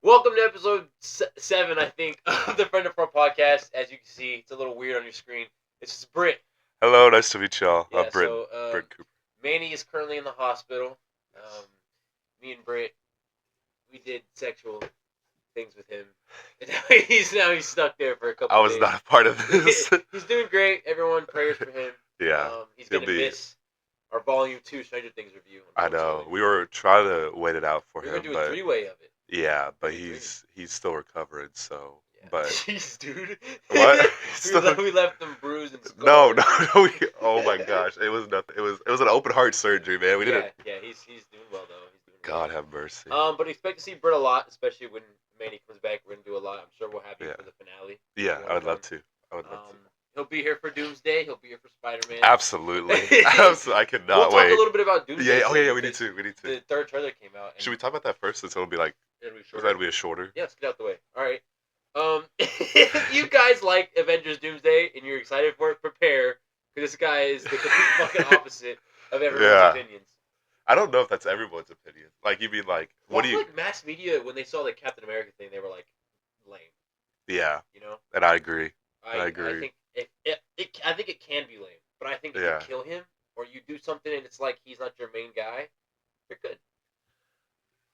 Welcome to episode 7, I think, of the Friend of Front podcast. As you can see, it's a little weird on your screen. It's just Britt. Hello, nice to meet y'all. Yeah, Brent, so Brent Cooper. Manny is currently in the hospital. Me and Britt, we did sexual things with him. And now he's stuck there for a couple I was days. not a part of this. He's doing great. Everyone, prayers for him. Yeah. He's going to miss our Volume 2 Stranger Things review. I know. We were trying to wait it out for we him. We're going to do a three-way of it. Yeah, but he's still recovering, so. Yeah. But jeez, dude. What? we left them bruised and scarred. No. Oh my gosh, it was nothing. It was an open heart surgery, man. We didn't. Yeah, he's doing well though. He's doing God have mercy. But expect to see Britt a lot, especially when Manny comes back. We're gonna do a lot. I'm sure we'll have you for the finale. Yeah, I would love to. He'll be here for Doomsday. He'll be here for Spider-Man. Absolutely. I cannot we'll wait. Talk a little bit about Doomsday. Yeah. Oh yeah. We need to. The third trailer came out. Should we talk about that first? Since it'll be like. That'll be a shorter. Yeah, let's get out the way. All right. If you guys like Avengers Doomsday and you're excited for it, prepare, because this guy is the complete fucking opposite of everyone's opinions. I don't know if that's everyone's opinion. Like, you mean like, what do you? Like mass media, when they saw the Captain America thing, they were like, lame. Yeah. You know. And I agree. I agree. I think it can be lame, but I think if you kill him or you do something and it's like he's not your main guy, you're good.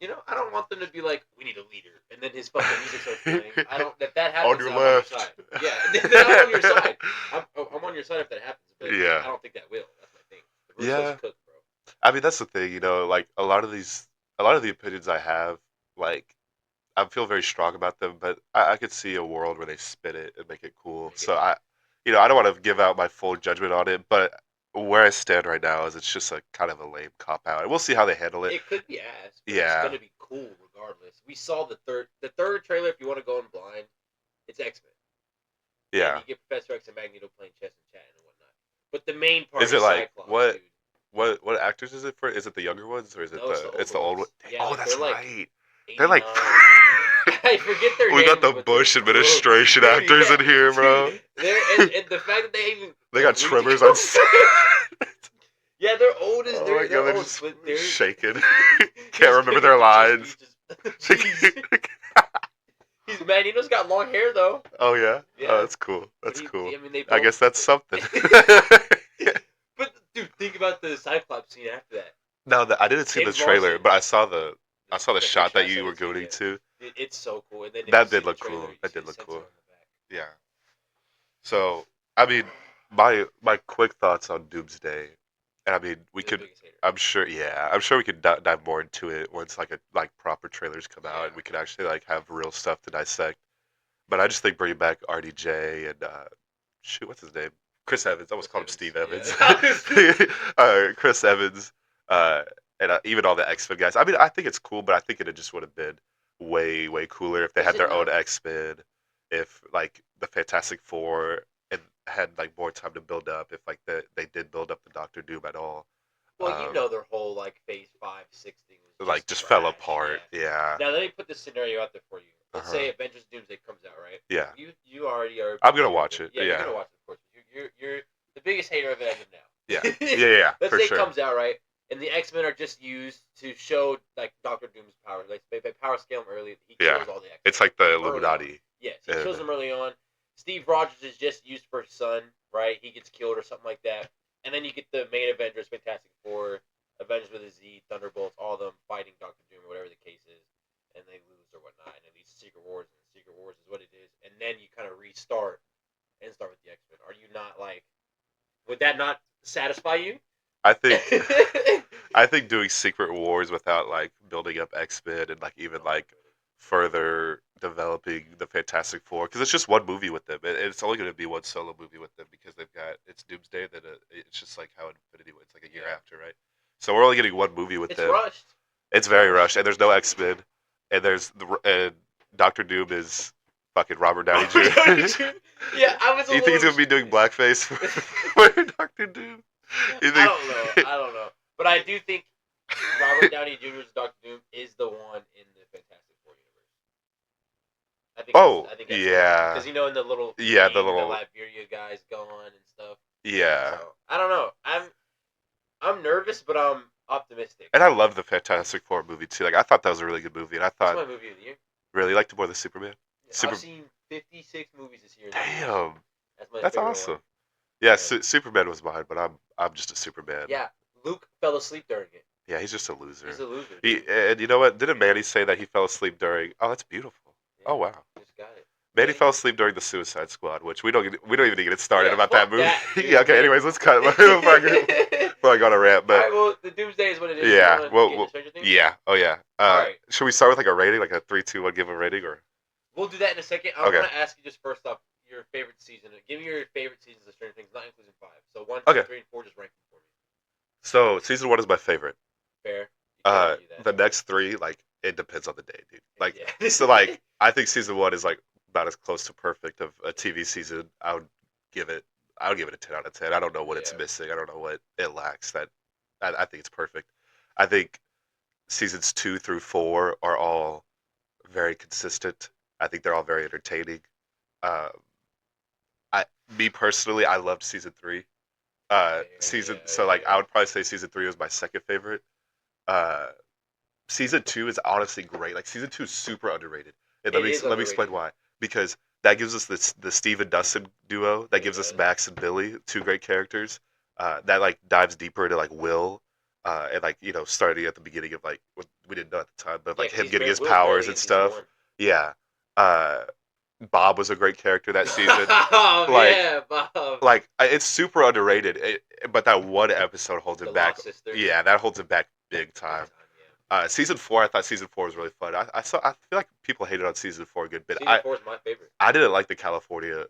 You know, I don't want them to be like, we need a leader, and then his fucking music starts playing. I don't. If that happens, on your I'm left. on your side. Yeah, then I'm on your side. I'm on your side if that happens. But yeah. I don't think that will. That's my thing. The Russo's cook, bro. I mean, that's the thing. You know, like a lot of the opinions I have, like I feel very strong about them, but I could see a world where they spin it and make it cool. So I don't want to give out my full judgment on it, but where I stand right now is it's just a kind of a lame cop out, and we'll see how they handle it. It could be ass. But yeah, it's gonna be cool regardless. We saw the third trailer. If you want to go in blind, it's X-Men. Yeah, and you get Professor X and Magneto playing chess and chatting and whatnot. But the main part is it like Cyclops, what? Dude. What actors is it for? Is it the younger ones or is it it's the old ones? Yeah, oh, like, that's like right. They're like. I forget their names. We got the Bush administration actors in here, bro. And the fact that they got tremors on set. Yeah, they're old as they're God, old, just but they're shaking. Can't remember their lines. Magneto's got long hair though. Oh yeah. Oh, that's cool. That's cool. I mean, I guess that's something. But dude, think about the Cyclops scene after that. No, I didn't see the trailer, but I saw the shot that you were going to. It's so cool. And then that did look cool. That did look cool. Yeah. So, I mean, my quick thoughts on Doomsday, and I mean, we could. I'm sure we could dive more into it once like proper trailers come out and we can actually like have real stuff to dissect. But I just think bringing back RDJ and what's his name? Chris Evans. I almost called him Steve Evans. Chris Evans, and even all the X-Men guys. I mean, I think it's cool, but I think it just would have been way cooler if they had their own X-Men, if like the Fantastic Four and had like more time to build up, if like they did build up the Doctor Doom at all. Well, you know their whole like Phase 5, 6 thing was just fell apart. Yeah. Now let me put this scenario out there for you. Let's say Avengers Doomsday comes out, right? Yeah. You already are. I'm gonna watch it. Yeah. You're gonna watch it, of course. You're the biggest hater of it as of now. Yeah. Yeah. Let's say it comes out, right? And the X-Men are just used to show like Doctor Doom's power. Like they power scale him early. He kills all the X-Men. It's like the Illuminati. Yes, he kills them early on. Steve Rogers is just used for his son, right? He gets killed or something like that. And then you get the main Avengers, Fantastic Four, Avengers with a Z, Thunderbolts, all of them fighting Doctor Doom or whatever the case is, and they lose or whatnot. And it leads to Secret Wars, and Secret Wars is what it is. And then you kind of restart and start with the X-Men. Are you not like? Would that not satisfy you? I think doing Secret Wars without like building up X-Men and like even like further developing the Fantastic Four, because it's just one movie with them, and it's only going to be one solo movie with them because they've got it's Doomsday. Then it's just like how Infinity War. It's like a year after, right? So we're only getting one movie with them. It's rushed. It's very rushed, and there's no X-Men, and Doctor Doom is fucking Robert Downey Jr. Yeah, I was. You think he's gonna be doing blackface for Doctor Doom? I don't know. But I do think Robert Downey Jr.'s Doctor Doom is the one in the Fantastic Four universe. I think that's because in the little the Latveria guys go on and stuff. Yeah. So, I don't know. I'm nervous, but I'm optimistic. And I love the Fantastic Four movie too. Like I thought that was a really good movie, and I thought it's my movie of the year. Really, you liked it more than Superman? I've seen 56 movies this year. Damn, That's my that's favorite awesome. one. Yeah, Superman was mine, but I'm just a Superman. Yeah, Luke fell asleep during it. Yeah, he's just a loser. He's a loser. And you know what? Didn't Manny say that he fell asleep during? Oh, that's beautiful. Yeah, oh wow. Just got it. Manny fell asleep during the Suicide Squad, which we don't even need to get started about that movie. That, yeah. Okay. Anyways, let's cut. Before I go on a rant, but all right. Well, the Doomsday is what it is. Yeah. Yeah. Oh yeah. All right. Should we start with like a rating, like a 3, 2, 1, give a rating, or? We'll do that in a second. I want to ask you just first off your favorite season. Give me your favorite seasons of Stranger Things, not including 5. So 1, 2, 3, and 4, just rank them for me. So season 1 is my favorite. Fair. The next 3, like, it depends on the day, dude. Like, so like, I think season 1 is like about as close to perfect of a TV season. I would give it a 10 out of 10. I don't know what it's missing. I don't know what it lacks. I think it's perfect. I think seasons 2 through 4 are all very consistent. I think they're all very entertaining. Me personally, I loved season 3. I would probably say season 3 was my second favorite. Season 2 is honestly great. Like, season 2 is super underrated. And let me explain why. Because that gives us the Steve and Dustin duo. That gives us Max and Billy, 2 great characters. That like dives deeper into like Will, and like, you know, starting at the beginning of like what we didn't know at the time, but like him getting his powers and stuff. Yeah. Bob was a great character that season. Bob. Like, it's super underrated. But that one episode holds it back. Yeah, that holds it back big time. Season 4, I thought season 4 was really fun. I feel like people hated on season 4 a good bit. Season 4 is my favorite. I didn't like the California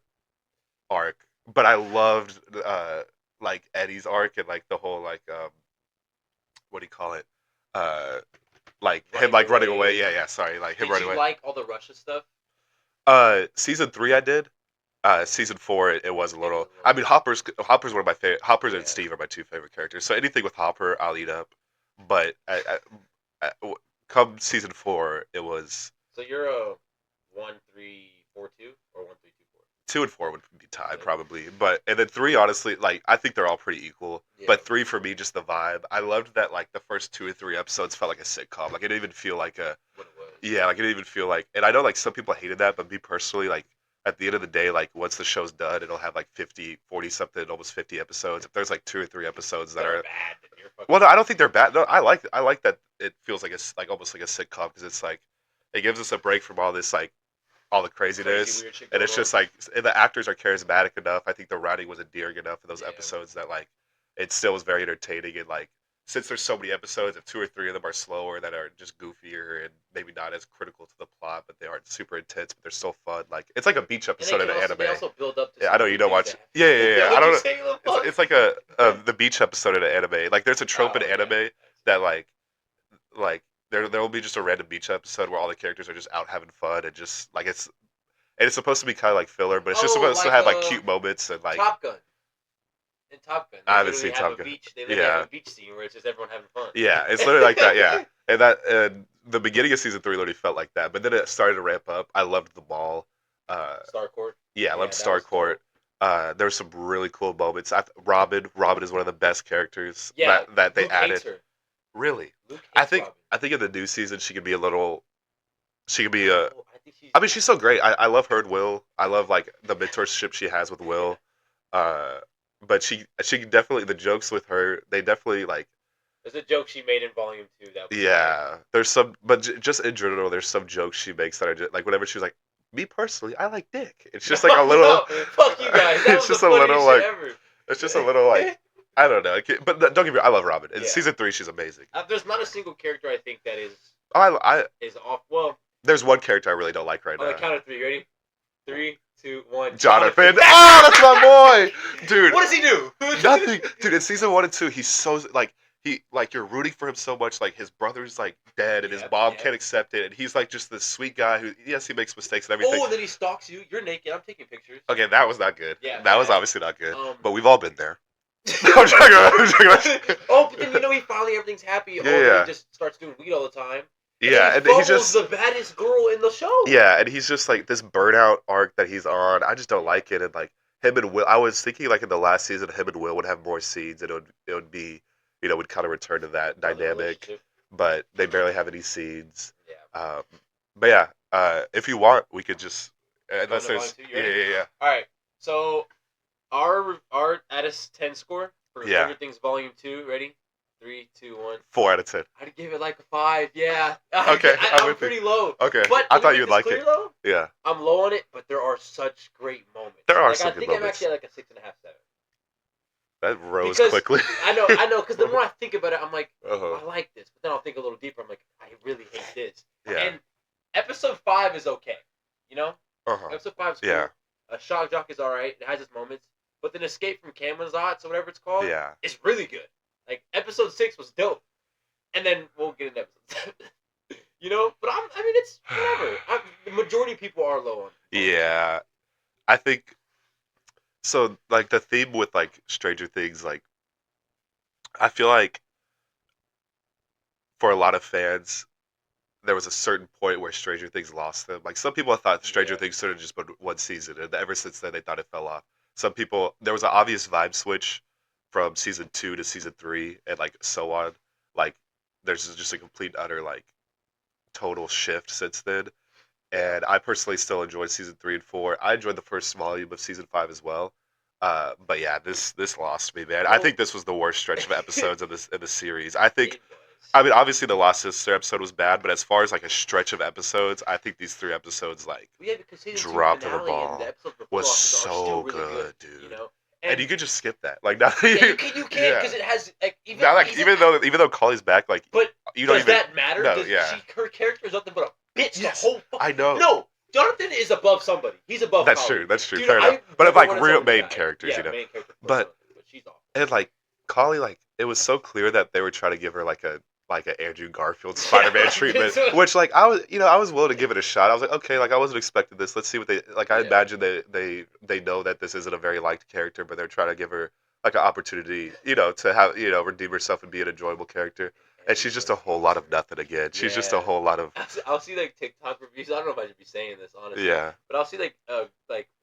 arc, but I loved like Eddie's arc and like the whole like what do you call it? Like him like running away. Yeah. Sorry, like him running away. Did you like all the Russia stuff? Season 3 I did. Season 4 it was a little. I mean, Hopper's one of my favorite. Hopper and Steve are my 2 favorite characters. So anything with Hopper, I'll eat up. But come season 4, it was. So you're a 1, 3, 4, 2 or 1, 3, 2, 4? 2 and 4 would be tied probably, and then 3 honestly, like I think they're all pretty equal. Yeah. But 3 for me, just the vibe. I loved that like the first 2 or 3 episodes felt like a sitcom. Like it didn't even feel like a. What it was. Yeah, like it didn't even feel like. And I know like some people hated that, but me personally, like at the end of the day, like once the show's done, it'll have like 50, 40 something, almost 50 episodes. If there's like 2 or 3 episodes that are bad, well, no, I don't think they're bad. No, I like that it feels like it's like almost like a sitcom because it's like it gives us a break from all this like all the craziness, and it's just like and the actors are charismatic enough. I think the writing was endearing enough in those episodes that like it still was very entertaining. And like since there's so many episodes, if 2 or 3 of them are slower, that are just goofier and maybe not as critical to the plot, but they aren't super intense, but they're still fun. Like it's like a beach episode of an anime. They also build up to I know you don't watch. Yeah. I don't know. It's like a the beach episode of an anime. Like there's a trope in anime that like there will be just a random beach episode where all the characters are just out having fun and just like it's supposed to be kind of like filler, but it's just supposed to have like cute moments and like Top Gun. In Top Gun, I haven't seen Top Gun. They have a beach scene where it's just everyone having fun. Yeah, it's literally like that. Yeah, and the beginning of season 3 literally felt like that, but then it started to ramp up. I loved the mall. Starcourt. Yeah, I loved Starcourt. There were some really cool moments. Robin is one of the best characters that they added. Her. Really, I think in the new season she could be a little. She could be a. I mean, she's so great. I love her and Will. I love like the mentorship she has with Will. But she definitely the jokes with her. They definitely like. There's a joke she made in Volume 2 that. Was there's some, but just in general, there's some jokes she makes that are just like whenever she's like, me personally, I like dick. It's just like a little. Fuck you guys. That it's just a little like. Ever. It's just a little like. I don't know, but don't get me wrong. I love Robin. In season 3, she's amazing. There's not a single character I think that is. Is off. Well. There's one character I really don't like right now. On the count of 3, ready? 3, 2, 1. Jonathan. Oh, that's my boy, dude. What does he do? Nothing, dude. In season 1 and 2, he's so like you're rooting for him so much. Like his brother's like dead, and his mom can't accept it, and he's like just this sweet guy who he makes mistakes and everything. Oh, and then he stalks you. You're naked. I'm taking pictures. Okay, that was not good. Yeah, that was obviously not good. But we've all been there. I'm joking. Oh, but then he finally everything's happy. He just starts doing weed all the time. Yeah, and he's just the baddest girl in the show. Yeah, and he's just like this burnout arc that he's on. I just don't like it. And like him and Will, I was thinking like in the last season, him and Will would have more scenes, and it would be, would kind of return to that dynamic. But they barely have any scenes. Yeah. But yeah, If you want, we could just Going unless to volume there's 2. You ready? yeah. All right. So our at a 10 score for Yeah. Stranger Things Volume 2. Ready? 3, 2, 1. 4 out of 10. I'd give it like a 5. Yeah. Okay, I'm pretty low. Okay, But I let me thought make you'd this like clear it. though. Yeah, I'm low on it, but there are such great moments. there are Like some I good think I'm moments. actually at like a 6.5, 7. That rose Because quickly. I know, because the more I think about it, I'm like, Uh-huh. I like this, but then I'll think a little deeper. I'm like, I really hate this. Yeah. And episode 5 is okay, you know. Uh-huh. Episode 5 is cool. Yeah. Shock Jock is all right. It has its moments, but then Escape from Camelot, so whatever it's called, Yeah. is really good. Like episode 6 was dope, and then we'll get into episode 7. You know, but I mean, it's whatever. The majority of people are low on. Yeah. I think so. Like the theme with like Stranger Things, like I feel like for a lot of fans, there was a certain point where Stranger Things lost them. Like some people thought Stranger Things should have just been one season, and ever since then they thought it fell off. Some people there was an obvious vibe switch from season 2 to season 3, and like so on. Like there's just a complete utter like total shift since then. And I personally still enjoyed season 3 and 4. I enjoyed the first volume of season 5 as well. But yeah, this lost me, man. I think this was the worst stretch of episodes in the series. I think I mean, obviously the Lost Sister episode was bad, but as far as like a stretch of episodes, I think these 3 episodes like dropped the ball. Was so good, dude. You know, and you could just skip that. Like now, yeah, you can because it has like now, like even though Collie's back, like but you don't does even that matter? no, Does yeah. her character is nothing but a bitch. Yes, the whole I know. No, Jonathan is above somebody. He's above. That's Collie. true. That's true. Dude, Fair enough. But if like real main characters, yeah, you know. Main character but she's awful. And like Collie, like it was so clear that they were trying to give her like an Andrew Garfield Spider-Man treatment, which like I was willing to give it a shot. I was like, okay, like I wasn't expecting this. Let's see what they like. I imagine they know that this isn't a very liked character, but they're trying to give her like an opportunity, to have redeem herself and be an enjoyable character. And she's just a whole lot of nothing again. She's just a whole lot of. I'll see like TikTok reviews. I don't know if I should be saying this honestly. Yeah. But I'll see like where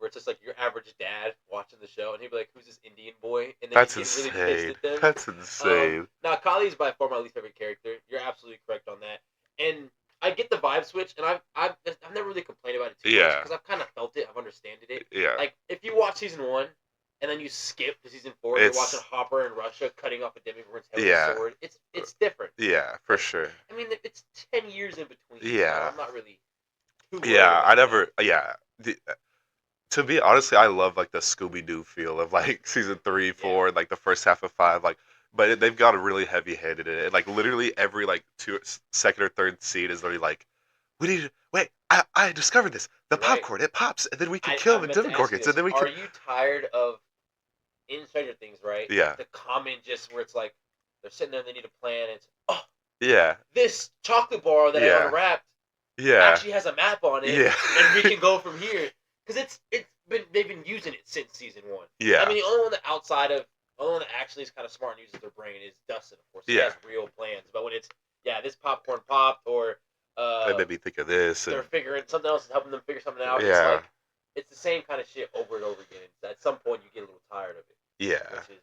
it's just like your average dad watching the show, and he'd be like, "Who's this Indian boy?" And then That's insane. Really pissed at them. That's insane. Now Kali's by far my least favorite character. You're absolutely correct on that. And I get the vibe switch, and I've never really complained about it too much because I've kind of felt it. I've understood it. Yeah. Like if you watch season 1. And then you skip to season 4. You're watching Hopper in Russia cutting off a Demogorgon's head with a sword. It's different. Yeah, for sure. I mean, it's 10 years in between. Yeah. So I'm not really. I never. Yeah. To be honestly, I love like the Scooby Doo feel of like season 3, 4, and like the first half of 5. Like, but they've got a really heavy handed in it. And, like literally every like second or third scene is literally like, we need to wait. I discovered this. The popcorn it pops, and then we can kill the Demogorgons, and then we can. Are you tired of? In Stranger Things, right? Yeah. The comment just where it's like they're sitting there and they need a plan. And it's this chocolate bar that I unwrapped actually has a map on it. Yeah. And we can go from here because they've been using it since season 1. Yeah. I mean, the only one that actually is kind of smart and uses their brain is Dustin, of course. He has real plans, but when it's this popcorn popped or they made me think of this. They're figuring something else is helping them figure something out. Yeah. It's the same kind of shit over and over again. At some point, you get a little tired of it. Yeah. Which is,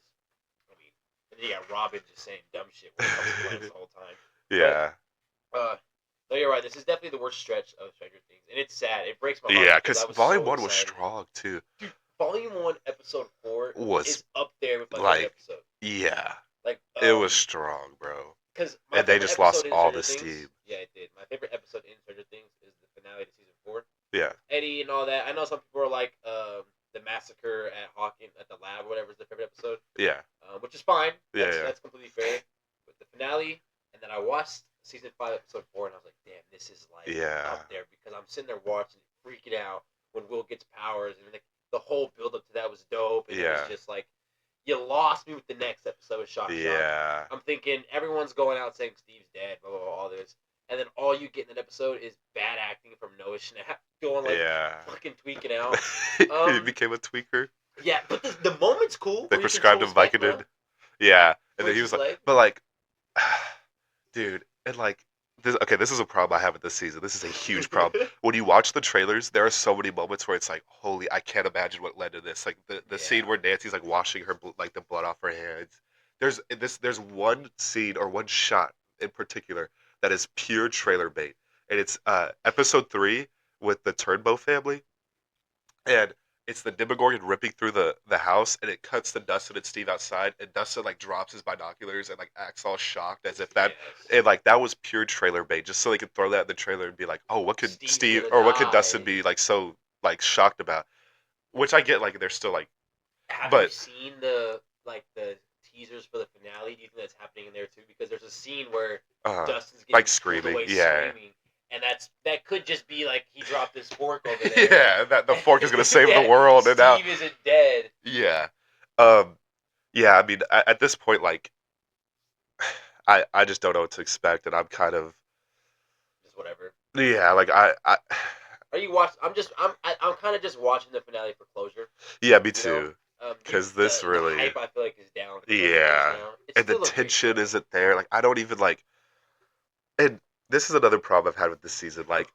I mean, and then you got Robin just saying dumb shit when it comes to plans the whole time. Yeah. But, no, you're right. This is definitely the worst stretch of Stranger Things, and it's sad. It breaks my heart. Yeah, because Volume 1 was strong too. Dude, Volume 1, Episode 4 is up there with my favorite episode. Yeah. Like it was strong, bro. And they just lost all the steam. Yeah, it did. My favorite episode in Stranger Things is the finale to season 4. Yeah. Eddie and all that. I know some people are like, the massacre at Hawkins at the lab, or whatever is the favorite episode. Yeah. Which is fine. That's completely fair. But the finale, and then I watched season 5, episode 4, and I was like, damn, this is like up there because I'm sitting there watching, freaking out when Will gets powers, and like the whole build up to that was dope. And it was just like, you lost me with the next episode of Shock. Yeah. I'm thinking everyone's going out saying Steve's dead, blah blah blah, all this. And then all you get in that episode is bad acting from Noah Schnapp going like fucking tweaking out. He became a tweaker. Yeah, but the moment's cool. They prescribed him Vicodin. Yeah, and then he was like, but like, dude, and like, this is a problem I have with this season. This is a huge problem. When you watch the trailers, there are so many moments where it's like, holy, I can't imagine what led to this. Like the scene where Nancy's like washing her like the blood off her hands. There's one scene or one shot in particular that is pure trailer bait, and it's episode 3 with the Turnbow family, and it's the Demogorgon ripping through the house, and it cuts to Dustin and Steve outside, and Dustin like drops his binoculars and like acts all shocked as if that and like that was pure trailer bait, just so they could throw that in the trailer and be like, oh, what could Steve's Steve gonna or what could die. Dustin be like so like shocked about? Which I get, like they're still like, Have you but seen the teasers for the finale? Do you think that's happening in there too? Because there's a scene where Dustin's getting like pulled screaming, away yeah. screaming, and that could just be like he dropped his fork over there. Yeah, that the fork is gonna save Yeah, the world, and now Steve isn't dead. yeah, yeah. I mean, at this point, like, I just don't know what to expect, and I'm kind of Just whatever. yeah, like I Are you watching? I'm kind of just watching the finale for closure. yeah, me too. Because this really, the hype I feel like is down. Yeah, and the tension isn't there. Like I don't even like, and this is another problem I've had with this season. Like,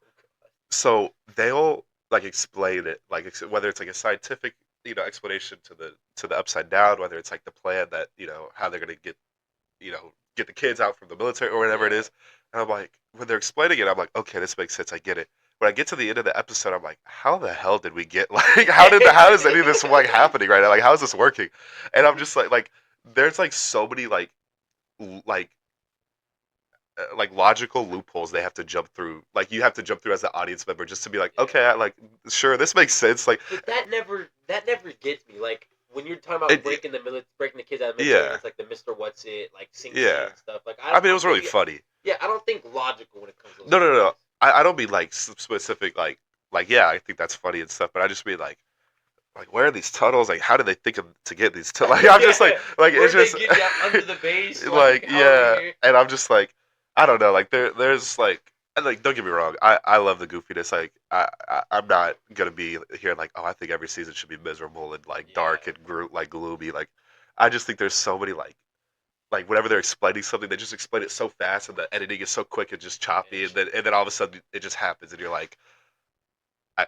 so they'll like explain it, like whether it's like a scientific, explanation to the upside down, whether it's like the plan that how they're gonna get, get the kids out from the military or whatever it is. And I'm like, when they're explaining it, I'm like, okay, this makes sense. I get it. When I get to the end of the episode, I'm like, how the hell did we get like how is any of this like happening right now? Like how is this working? And I'm just like there's like so many like like logical loopholes they have to jump through. Like you have to jump through as an audience member just to be like, okay, like sure, this makes sense. Like but that never gets me. Like when you're talking about breaking the kids out of the military, it's like the Mr. What's It, like sing and stuff. Like I mean, it was really funny. Yeah, I don't think logical when it comes to no. I don't mean like specific like yeah, I think that's funny and stuff, but I just mean like where are these tunnels? Like how do they think of to get these tunnels? Like I'm just like it's just they get under the base. Like yeah, and I'm just like I don't know. Like there's like. And like, don't get me wrong, I love the goofiness. Like, I'm not gonna be here like, oh, I think every season should be miserable and like dark and like gloomy. Like, I just think there's so many like whenever they're explaining something, they just explain it so fast, and the editing is so quick and just choppy, and then all of a sudden it just happens, and you're like, I'm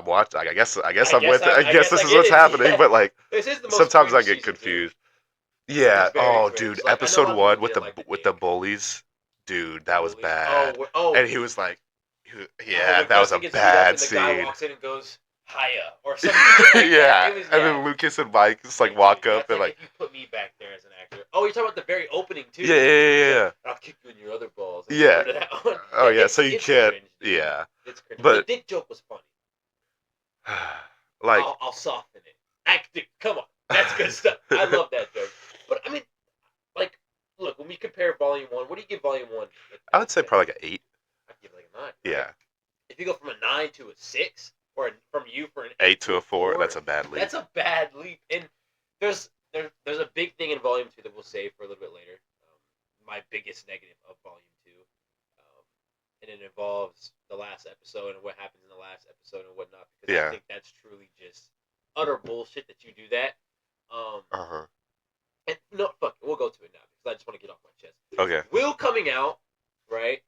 watching. Like, I guess I'm with it. I guess this is what's happening. Yeah. But like, this is the most sometimes I get confused. Too. Yeah. Oh, dude, like, episode 1 with the bullies. Dude, that was bad. And he was like, yeah, that was a bad scene. The guy walks in and goes, "Hiya," or something. Like yeah, and then Lucas and Mike just like walk up and like, if you put me back there as an actor. Oh, you're talking about the very opening too. Yeah. I'll kick you in your other balls. Yeah. Oh yeah, so you can't. Cringe, yeah. It's cringe. But the dick joke was funny. Like I'll soften it. Acting, come on, that's good stuff. I love that joke. But I mean, like, look, when we compare Volume 1, what do you give Volume 1? I would say probably like an 8. I'd give it like a 9. Yeah. Right? If you go from a 9 to a 6, or from you for an 8 to a 4, that's a bad leap. That's a bad leap. And there's a big thing in Volume 2 that we'll save for a little bit later. My biggest negative of Volume 2. And it involves the last episode and what happens in the last episode and whatnot. Because I think that's truly just utter bullshit that you do that. And no, fuck it, we'll go to it now because I just want to get off my chest. Okay. Will coming out, right?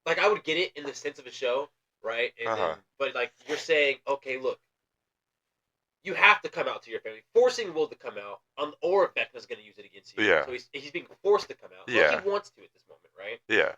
Like I would get it in the sense of a show, right? And then, but like you're saying, okay, look, you have to come out to your family, forcing Will to come out, or Vecna's going to use it against you. Yeah. So he's being forced to come out. Yeah. Like he wants to at this moment, right? Yeah.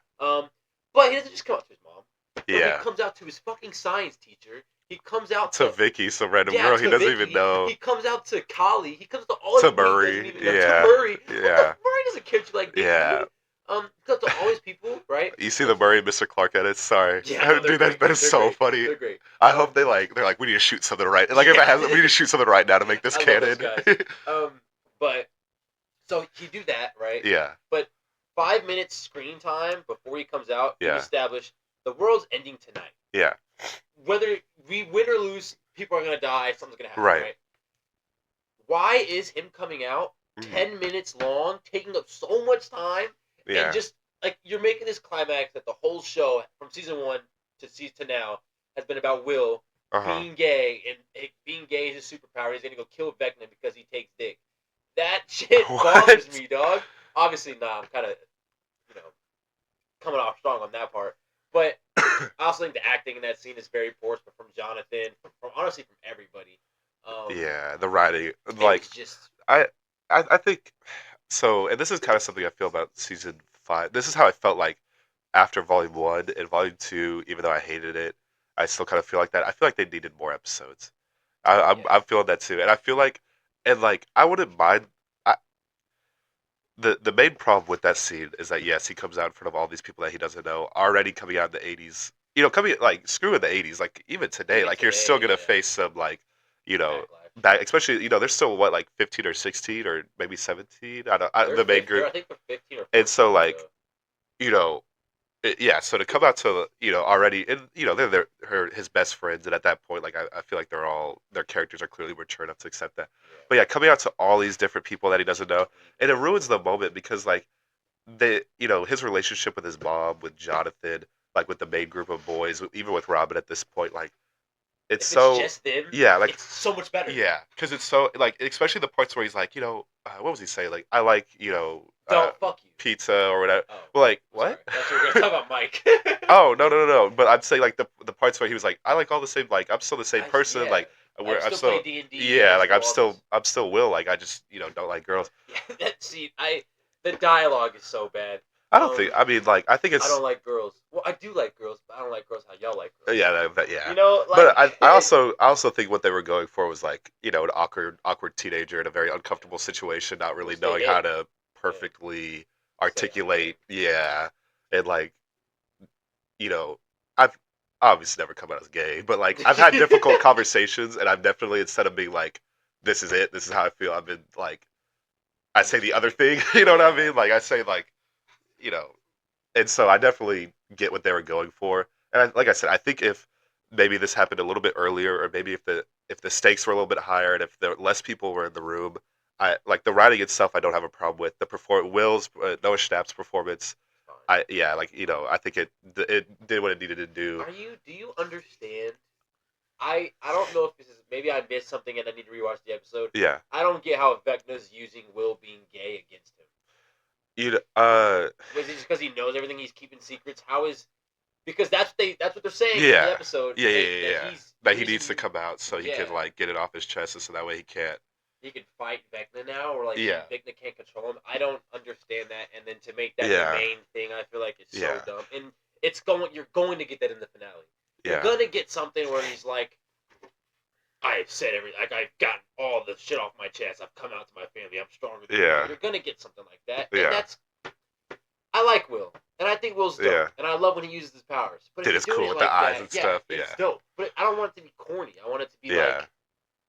But he doesn't just come out to his mom. Yeah. He comes out to his fucking science teacher. He comes out to Vicky, some random girl he doesn't even know. He comes out to Kali. He comes to all to Murray. To Murray. Yeah. Murray doesn't care you like Vicky. Yeah. He comes to all his people, right? You see the Murray and Mr. Clark edits? Sorry. Yeah, dude, that is so funny. They're great. I hope they're like, we need to shoot something right. Like if it has, we need to shoot something right now to make this canon. But so you do that, right? Yeah. But 5 minutes screen time before he comes out, you establish the world's ending tonight. Yeah. Whether we win or lose, people are gonna die. Something's gonna happen. Right. Why is him coming out 10 minutes long, taking up so much time, and just like you're making this climax that the whole show from season 1 to now has been about Will being gay and being gay is his superpower. He's gonna go kill Vecna because he takes dick. That shit bothers me, dog. Obviously, I'm kind of coming off strong on that part. But I also think the acting in that scene is very poor, but from Jonathan, from honestly from everybody. The writing, like just I think so, and this is kind of something I feel about season 5. This is how I felt like after Volume 1 and Volume 2, even though I hated it. I still kind of feel like that. I feel like they needed more episodes. Yeah. I'm feeling that too, and I feel like, and like I wouldn't mind. I, the main problem with that scene is that yes, he comes out in front of all these people that he doesn't know, already coming out in the '80s. You know, coming like screw in the '80s, like even today, like you're still gonna face some like, you know, Backlash. back, especially they're still what like 15 or 16 or maybe 17. I don't the main 15, group, I think they're 15 or 14. and so like So. you know yeah, so to come out to already, and they're his best friends, and at that point, like I feel like their characters are clearly mature enough to accept that. Yeah. But yeah, coming out to all these different people that he doesn't know, and it ruins the moment because like his relationship with his mom, with Jonathan, like with the main group of boys, even with Robin at this point, like it's If it's so just them, yeah, like it's so much better. yeah, because it's so like especially the parts where he's like what was he saying, like I like Don't fuck you. pizza or whatever. Oh, Well, like I'm sorry. what? I thought you were gonna talk about Mike. Oh no! But I'm saying like the parts where he was like, I like all the same. Like I'm still the same person. Yeah. Like I'm I'm still still playing D&D. yeah. I Like still all this. I'm still Will. Like I just don't like girls. Yeah, that scene. The dialogue is so bad. I don't think. I mean, like I think I it's don't like girls. Well, I do like girls, but I don't like girls how y'all like girls. yeah yeah. You know, But like I also think what they were going for was like an awkward teenager in a very uncomfortable situation, not really which they knowing did. how to Yeah. perfectly Say I'm gay. articulate. Yeah, and like I've obviously never come out as gay, but like I've had difficult conversations, and I've definitely instead of being like, "This is it, this is how I feel," I've been like, I say the other thing. You know what I mean? Like I say like, you know, and so I definitely get what they were going for. And like I said, I think if maybe this happened a little bit earlier, or maybe if the stakes were a little bit higher, and if there less people were in the room, I like the writing itself. I don't have a problem with the Will's Noah Schnapp's performance. Yeah, like I think it did what it needed to do. Do you understand? I don't know if this is maybe I missed something and I need to rewatch the episode. Yeah, I don't get how Vecna's using Will being gay against him. you Was it just because he knows everything he's keeping secrets? How is because that's what they're saying in the yeah, episode. yeah. He's That he using, needs to come out so he can like get it off his chest, so that way he can't. He can fight Vecna now, or like Yeah. Vecna can't control him. I don't understand that, and then to make that Yeah. the main thing, I feel like it's Yeah. so dumb. And you're going to get that in the finale. You're Yeah. gonna get something where he's like, I've said everything. Like I've gotten all the shit off my chest. I've come out to my family. I'm stronger than you. Yeah. You're gonna get something like that. Yeah. And that's I like Will, and I think Will's dope, Yeah. and I love when he uses his powers. But Dude, if it's you're doing cool it with like the eyes that, and stuff. it's Yeah. dope. But I don't want it to be corny. I want it to be Yeah. like,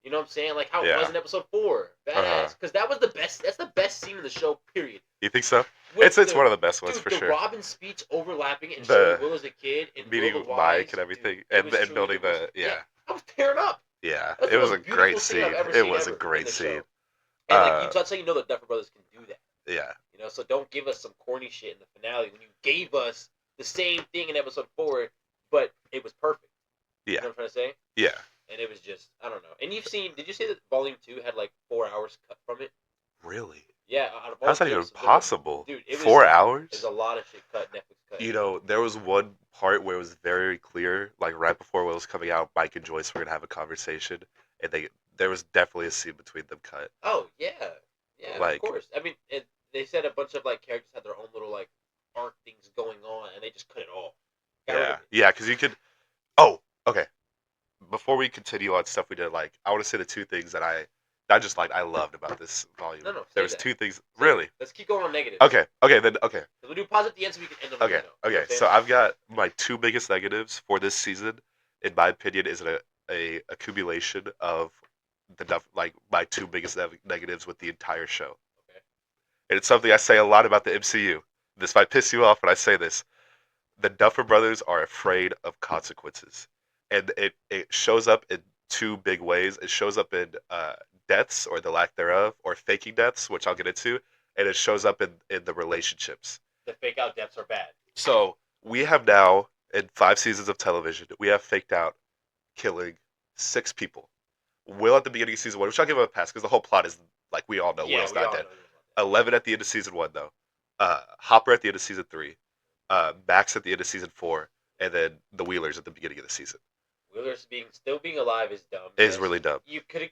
you know what I'm saying? Like how it Yeah. was in episode 4, badass. Because that was the best. That's the best scene in the show. Period. You think so? With It's one of the best ones dude, for the sure. Robin speech overlapping and The showing Will as a kid and meeting Will the Wise, Mike and everything, dude, and truly building most- the yeah. I was tearing up. Yeah. That's It the was a most great beautiful thing I've scene. ever It seen was a ever in great the scene. show. And like that's how you know the Duffer Brothers can do that. Yeah. You know, so don't give us some corny shit in the finale when you gave us the same thing in episode 4, but it was perfect. Yeah. You know what I'm trying to say? Yeah. And it was just, I don't know. And did you say that Volume 2 had like 4 hours cut from it? Really? Yeah, out of all How's that the even episodes, possible? dude, 4 hours? There's a lot of shit cut, Netflix cut. There was one part where it was very clear, like right before Will was coming out, Mike and Joyce were gonna have a conversation, and there was definitely a scene between them cut. Oh, yeah. Yeah, Like- of course. I mean, they said a bunch of like characters had their own little like arc things going on, and they just cut it all. Got rid Yeah, of it. yeah, because you could. Oh, okay. Before we continue on stuff we did, like I want to say the two things that I not just like I loved about this volume. No, say there was that. two things. So, Really? Let's keep going on negative. Okay. Then okay. We'll do pause at the end so we can end on a Okay. good note. You know Okay. what I'm So saying? I've got my two biggest negatives for this season, in my opinion, is a accumulation of like my two biggest negatives with the entire show. Okay. And it's something I say a lot about the MCU. This might piss you off when I say this. The Duffer Brothers are afraid of consequences, and it shows up in two big ways. It shows up in deaths or the lack thereof, or faking deaths, which I'll get into, and it shows up in the relationships. The fake out deaths are bad. So we have now, in 5 seasons of television, we have faked out killing 6 people. Will at the beginning of season 1, which I'll give him a pass because the whole plot is like we all know Yeah, Will's we not all dead. know he was not dead. 11 at the end of season 1 though. Hopper at the end of season 3. Max at the end of season 4, and then the Wheelers at the beginning of the season. Wheeler's still being alive is dumb. Is really dumb. You can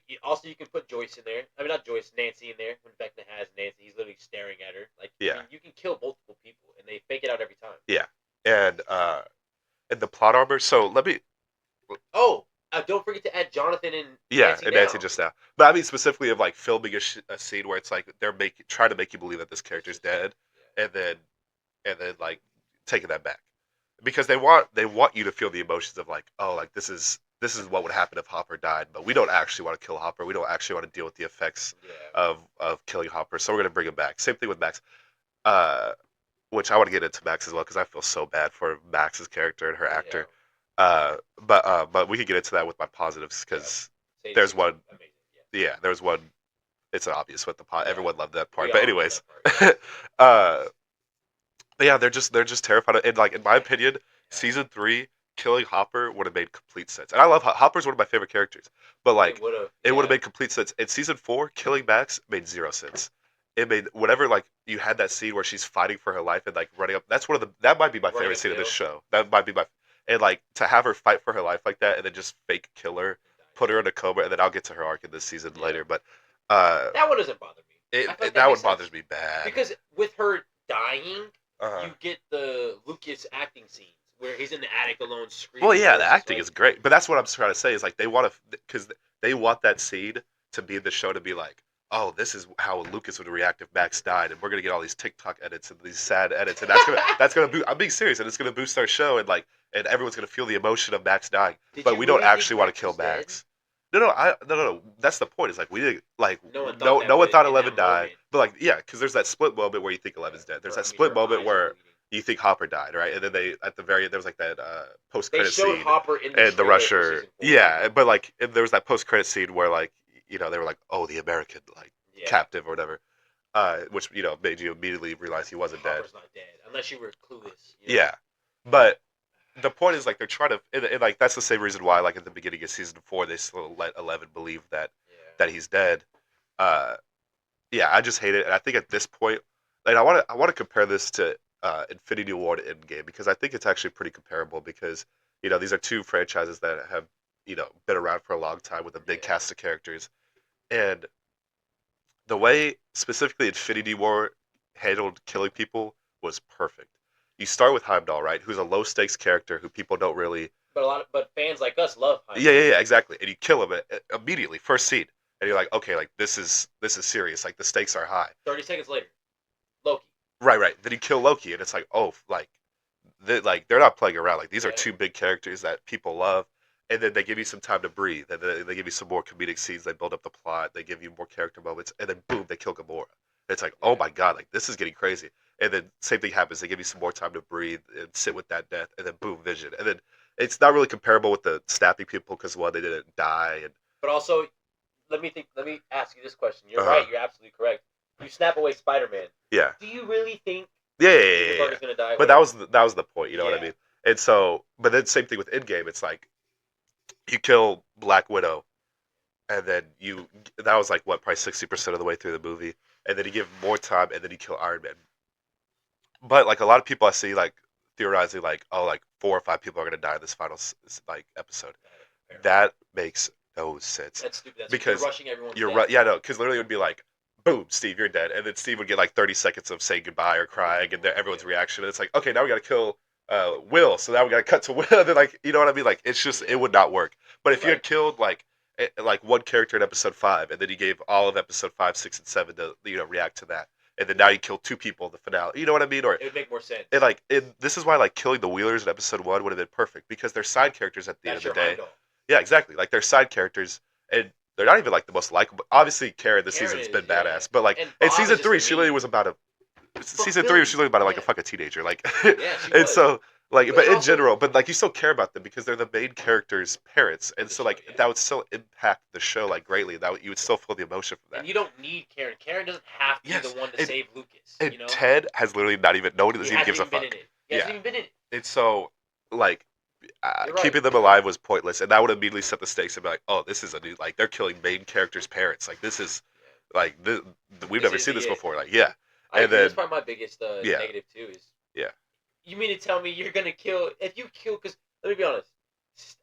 put Joyce in there. I mean, not Joyce, Nancy in there. When Vecna has Nancy, he's literally staring at her. Like, Yeah. I mean, you can kill multiple people, and they fake it out every time. And the plot armor. So let me. Oh, don't forget to add Jonathan and Nancy and now. Nancy just now. But I mean specifically of like filming a scene where it's like they're trying to make you believe that this character's dead, and then like taking that back because they want you to feel the emotions of like, oh, like this is what would happen if Hopper died, but we don't actually want to kill Hopper. We don't actually want to deal with the effects of killing Hopper, so we're gonna bring him back. Same thing with Max, uh, which I want to get into Max as well because I feel so bad for Max's character and her actor. But we could get into that with my positives because there's one. Yeah, there's one. It's obvious what the pot. Everyone loved that part. But anyways, uh, yeah, they're just terrified. And like in my opinion, season 3 killing Hopper would have made complete sense. And I love Hopper's one of my favorite characters. But like it would have made complete sense. In season 4, killing Max made zero sense. It made whatever like you had that scene where she's fighting for her life and like running up. That's one of the that might be my favorite scene of this show. That might be my and like to have her fight for her life like that and then just fake kill her, put her in a coma, and then I'll get to her arc in this season later. But that one doesn't bother me. That one bothers me bad because with her dying, you get the Lucas acting scenes where he's in the attic alone screaming. Well, yeah, the acting is great, but that's what I'm trying to say is like they want to because they want that scene to be in the show to be like, oh, this is how Lucas would react if Max died, and we're gonna get all these TikTok edits and these sad edits, and that's gonna boost. I'm being serious, and it's gonna boost our show, and like, and everyone's gonna feel the emotion of Max dying, but we don't actually want to kill Max. No. That's the point. Is like we didn't like no one thought 11 died, but like yeah, because there's that split moment where you think 11's dead. There's that split moment where you think Hopper died, right? And then they at the very there was like that post credit scene Hopper in and the rusher, yeah, but like and there was that post credit scene where like they were like, oh, the American like captive or whatever, which made you immediately realize he wasn't Hopper's dead. Not dead unless you were clueless. Yeah, but the point is like they're trying to and like that's the same reason why like at the beginning of season 4 they still let 11 believe that he's dead. Uh, yeah, I just hate it, and I think at this point, like I want to compare this to Infinity War to Endgame because I think it's actually pretty comparable because these are two franchises that have been around for a long time with a big cast of characters, and the way specifically Infinity War handled killing people was perfect. You start with Heimdall, right? Who's a low stakes character who people don't really. But fans like us love Heimdall. Yeah, exactly. And you kill him immediately, first scene, and you're like, okay, like this is serious. Like the stakes are high. 30 seconds later, Loki. Right. Then you kill Loki, and it's like, oh, like they're not playing around. Like these are two big characters that people love, and then they give you some time to breathe, and then they give you some more comedic scenes. They build up the plot. They give you more character moments, and then boom, they kill Gamora. It's like, oh my god, like this is getting crazy. And then same thing happens. They give you some more time to breathe and sit with that death, and then boom, Vision. And then it's not really comparable with the snappy people because they didn't die. But also, let me ask you this question. You're right. You're absolutely correct. You snap away Spider-Man. Yeah. Do you really think? Yeah. Gonna die? But that was the point. You know what I mean? And so, but then same thing with Endgame. It's like you kill Black Widow, and then that was like what probably 60% of the way through the movie, and then you give more time, and then you kill Iron Man. But like a lot of people I see like theorizing like, oh, like 4 or 5 people are gonna die in this final like episode. That makes no sense. That's stupid. That's because you're rushing everyone. You're right. Yeah, no, because literally it would be like, boom, Steve, you're dead, and then Steve would get like 30 seconds of saying goodbye or crying, and everyone's reaction. And it's like, okay, now we gotta kill Will, so now we gotta cut to Will. And then like, you know what I mean? Like, it's just it would not work. But if you had killed like one character in episode 5, and then you gave all of episode 5, 6, and 7 to react to that, and then now you kill 2 people in the finale. You know what I mean? Or it would make more sense. And this is why like killing the Wheelers in episode 1 would have been perfect because they're side characters at the end of the day. Heimdall. Yeah, exactly. Like they're side characters, and they're not even like the most likable. Obviously, Karen this season's been badass, but like in season 3, she literally was about season 3 she was about like a fucking teenager, like. And so like, but in general, but like you still care about them because they're the main characters' parents, and so like that would still impact the show like greatly. That you would still feel the emotion from that. And you don't need Karen. Karen doesn't have to be the one to save Lucas. And Ted has literally not even no one even gives a fuck. He hasn't even been in it. And so like. Keeping them alive was pointless, and that would immediately set the stakes and be like, "Oh, this is a new like they're killing main characters' parents. Like this is like we've never seen this before. Like and then that's probably my biggest negative too. Is you mean to tell me you're gonna kill if you kill? Because let me be honest,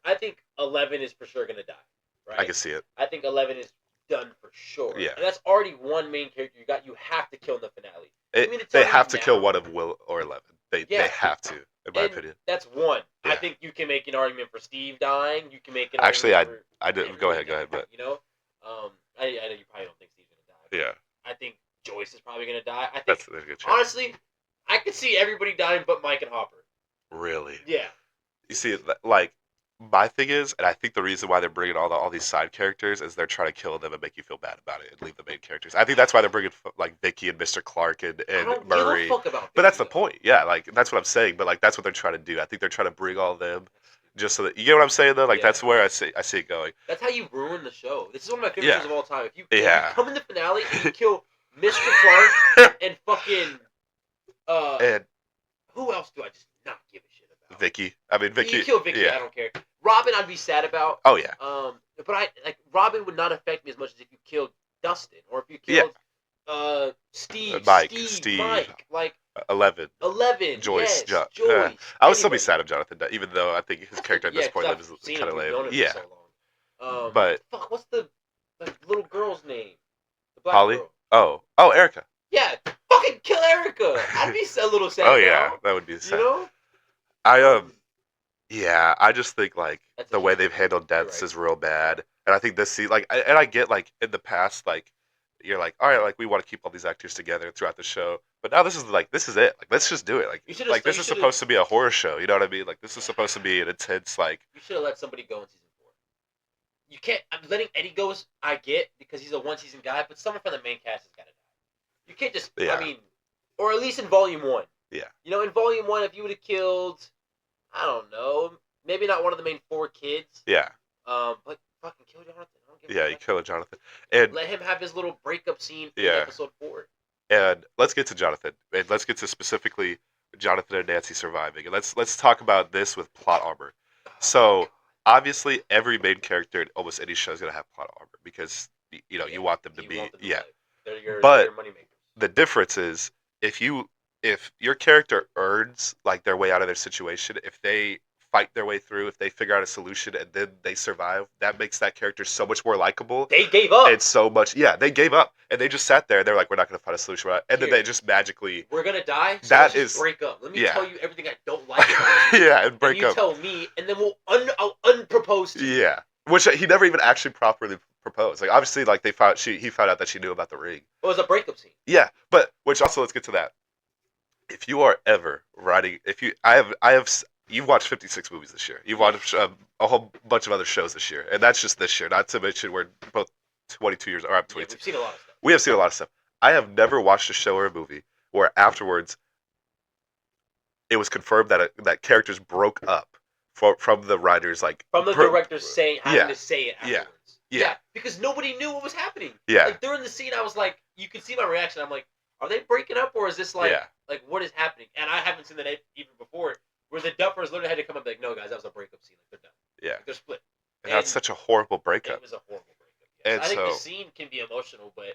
I think 11 is for sure gonna die. Right? I can see it. I think 11 is done for sure. Yeah, and that's already one main character you have to kill in the finale. They have to kill one of Will or 11. They have to. in my opinion. That's one. Yeah. I think you can make an argument for Steve dying. You can make an Actually, argument for I didn't. Go ahead. But you know, I know you probably don't think Steve's gonna die. Yeah. I think Joyce is probably gonna die. I think That's a good chance. honestly, I could see everybody dying but Mike and Hopper. Really? Yeah. You see, like, my thing is, and I think the reason why they're bringing all these side characters is they're trying to kill them and make you feel bad about it and leave the main characters. I think that's why they're bringing like Vicky and Mr. Clark and I don't Murray. give a fuck about Vicky, but that's the point. Yeah, like that's what I'm saying. But like that's what they're trying to do. I think they're trying to bring all of them just so that you get what I'm saying though. Like that's where I see it going. That's how you ruin the show. This is one of my favorite shows of all time. If you come in the finale and you kill Mr. Clark and fucking and who else do I just not give a shit about? Vicky. I mean Vicky. You kill Vicky, I don't care. Robin, I'd be sad about. Oh yeah. But Robin would not affect me as much as if you killed Dustin or if you killed Steve, Mike, like 11, Joyce. I would still be sad if Jonathan died, even though I think his character at this point is kind of lame. Yeah. So but fuck, what's the little girl's name? The black Holly. Girl. Oh, Erica. Yeah, fucking kill Erica. I'd be a little sad. Oh yeah, that would be sad. You know? Yeah, I just think like the way they've handled deaths is real bad, and I think this scene, like, and I get like in the past, like you're like, all right, like we want to keep all these actors together throughout the show, but now this is it. Like let's just do it. Like this is supposed to be a horror show. You know what I mean? Like this is supposed to be an intense like. You should have let somebody go in season 4. You can't. I'm letting Eddie go. I get because he's a one-season guy, but someone from the main cast has got to die. You can't just. I mean, or at least in volume 1. Yeah. You know, in volume 1, if you would have killed. I don't know. Maybe not one of the main 4 kids. Yeah. But fucking kill Jonathan. I don't give you kill Jonathan. And let him have his little breakup scene in episode 4. And let's get to Jonathan. And let's get to specifically Jonathan and Nancy surviving. And let's talk about this with plot armor. So obviously every main character in almost any show is gonna have plot armor because you want them to be They're your money makers. The difference is if your character earns like their way out of their situation, if they fight their way through, if they figure out a solution and then they survive, that makes that character so much more likable. They gave up. And so much, they gave up. And they just sat there and they're like, we're not going to find a solution. And then they just magically... We're going to die, so let's just break up. Let me tell you everything I don't like about it. And break up. You tell me, and then I'll unpropose to you. Yeah. Which he never even actually properly proposed. Like, obviously, like, he found out that she knew about the ring. It was a breakup scene. Yeah. But, which also, let's get to that. If you are ever writing, you've watched 56 movies this year. You've watched a whole bunch of other shows this year, and that's just this year. Not to mention we're both 22 years, or I'm 22. We've seen a lot of stuff. We have seen a lot of stuff. I have never watched a show or a movie where afterwards it was confirmed that characters broke up from the writers, like from the directors having to say it afterwards. Yeah, because nobody knew what was happening. Yeah, like during the scene, I was like, you could see my reaction. I'm like, are they breaking up or is this like what is happening? And I haven't seen that even before, where the Duffers literally had to come up like, no guys, that was a breakup scene. Like they're done. Yeah, like, they're split. And that's such a horrible breakup. It was a horrible breakup. Yes. And I think the scene can be emotional, but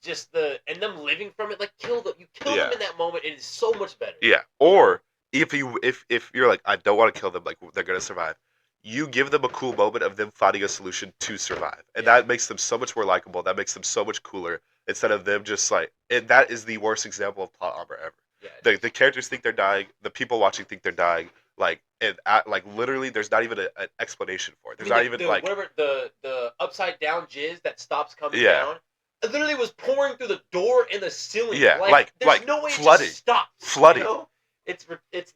just and them living from it, like kill them. You kill them in that moment. It is so much better. Yeah. Or if you're like, I don't want to kill them, like they're gonna survive. You give them a cool moment of them finding a solution to survive, and that makes them so much more likable. That makes them so much cooler instead of them just like. And that is the worst example of plot armor ever. Yeah, the characters think they're dying. The people watching think they're dying. Like literally, there's not even an explanation for it. There's not even whatever the upside down jizz that stops coming down. It literally was pouring through the door and the ceiling. Yeah, there's no way flooding. It just stops. Flooding. You know? It's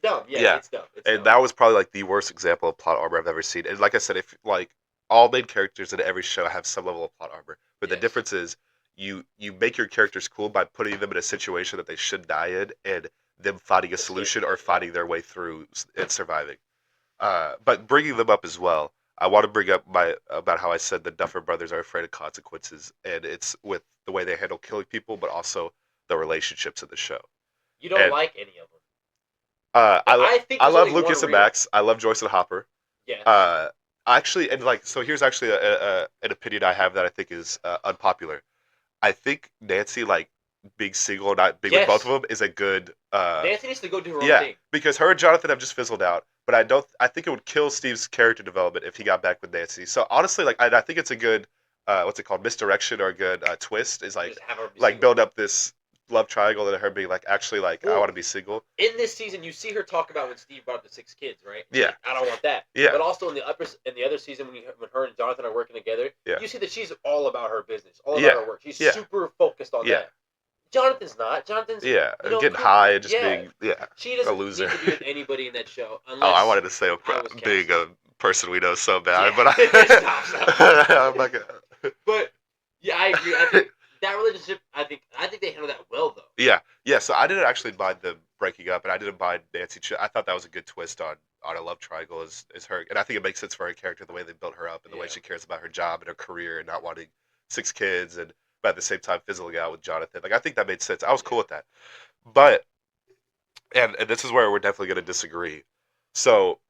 dumb. Yeah, it's dumb. And that was probably like the worst example of plot armor I've ever seen. And like I said, if like all main characters in every show have some level of plot armor, but the difference is you make your characters cool by putting them in a situation that they should die in and them finding a solution or finding their way through and surviving. But bringing them up as well, I want to bring up about how I said the Duffer Brothers are afraid of consequences, and it's with the way they handle killing people, but also the relationships in the show. You don't like any of them. I love Lucas and Max. I love Joyce and Hopper. Yeah. Actually, and like, so here's actually an opinion I have that I think is unpopular. I think Nancy, like, being single, not being with both of them, is a good. Nancy needs to go do her own thing. Because her and Jonathan have just fizzled out. But I think it would kill Steve's character development if he got back with Nancy. So honestly, like, I think it's a good, what's it called, misdirection or a good twist. Is like build up this love triangle and her being like actually like I want to be single. In this season, you see her talk about when Steve brought up the 6 kids, right? Yeah. Like, I don't want that. Yeah. But also in the other season when her and Jonathan are working together, you see that she's all about her business, all about her work. She's super focused on that. Jonathan's not. Jonathan's getting high and just being She doesn't a loser. need to be with anybody in that show. Unless I wanted to say being a person we know so bad, but I'm not gonna. But yeah, I agree. I think that relationship. I think they handle that well though. Yeah. So I didn't actually mind them breaking up, and I didn't mind Nancy. I thought that was a good twist on a love triangle is her, and I think it makes sense for her character the way they built her up and the way she cares about her job and her career and not wanting 6 kids and but at the same time fizzling out with Jonathan. Like I think that made sense. I was cool with that. But and this is where we're definitely going to disagree. So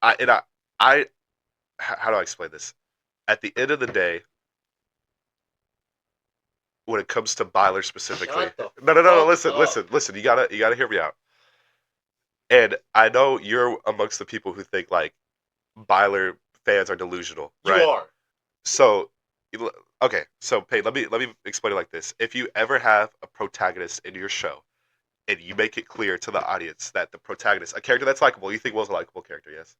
I how do I explain this? At the end of the day, when it comes to Byler specifically, no. Listen. You gotta hear me out. And I know you're amongst the people who think like Byler fans are delusional, right? You are. So, okay. So, Payne, let me explain it like this. If you ever have a protagonist in your show, and you make it clear to the audience that the protagonist, a character that's likable, you think Will's a likable character, yes?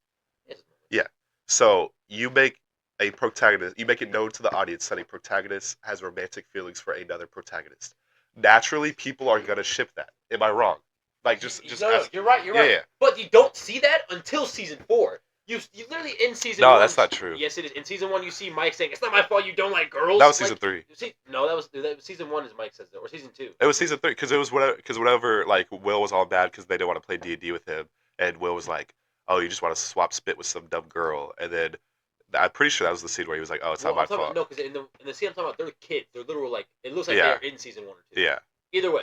Yeah. So you make a protagonist, you make it known to the audience that a protagonist has romantic feelings for another protagonist. Naturally, people are gonna ship that. Am I wrong? Like just no, you're right. Yeah. But you don't see that until season 4. You literally in season 1. No, that's not true. Yes, it is. In season 1, you see Mike saying, "It's not my fault you don't like girls." That was season 3. No, that was season 1. Is Mike says that, or season 2? It was season 3 because it was whenever like Will was all mad because they didn't want to play D&D with him, and Will was like, "Oh, you just want to swap spit with some dumb girl," and then I'm pretty sure that was the scene where he was like, "Oh, it's not my fault." No, because in the scene I'm talking about, they're kids. They're literal like it looks like they're in season 1 or 2. Yeah. Either way,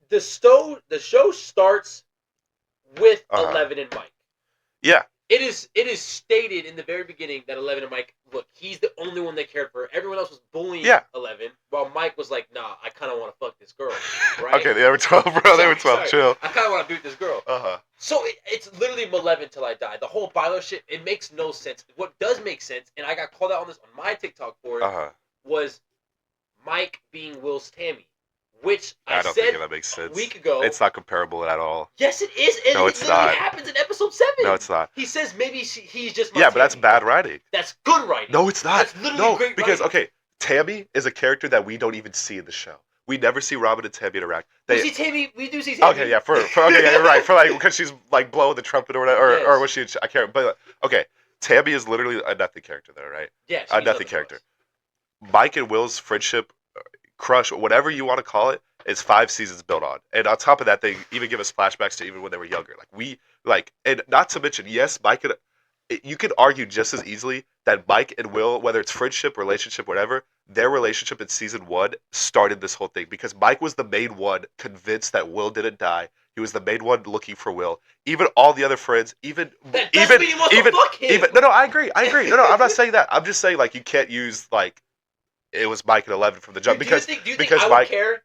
the show starts with 11 and Mike. Yeah. It is stated in the very beginning that 11 and Mike, look, he's the only one that cared for her. Everyone else was bullying 11, while Mike was like, nah, I kind of want to fuck this girl, right? Okay, they were 12, bro. They were 12, chill. I kind of want to be with this girl. So it's literally 11 till I die. The whole Byler shit, it makes no sense. What does make sense, and I got called out on this on my TikTok for it, was Mike being Will's Tammy. Which I don't think that makes sense. A week ago. It's not comparable at all. Yes, it is. And no, it's not. It happens in episode 7. No, it's not. He says maybe he's just my Tammy. But that's bad writing. That's good writing. No, it's not. That's literally great because, writing. okay, Tammy is a character that we don't even see in the show. We never see Robin and Tammy interact. We do see Tammy. Okay, yeah, you're right. For like, because she's like blowing the trumpet or whatever, or was she, I can't, but okay. Tammy is literally a nothing character though, right? Yeah, a nothing character. Mike and Will's friendship, crush, whatever you want to call it, is 5 seasons built on. And on top of that, they even give us flashbacks to even when they were younger. And not to mention, yes, you could argue just as easily that Mike and Will, whether it's friendship, relationship, whatever, their relationship in season 1 started this whole thing because Mike was the main one convinced that Will didn't die. He was the main one looking for Will. Even all the other friends, even No, I agree. No, I'm not saying that. I'm just saying like you can't use like it was Mike and 11 from the jump do you think I would care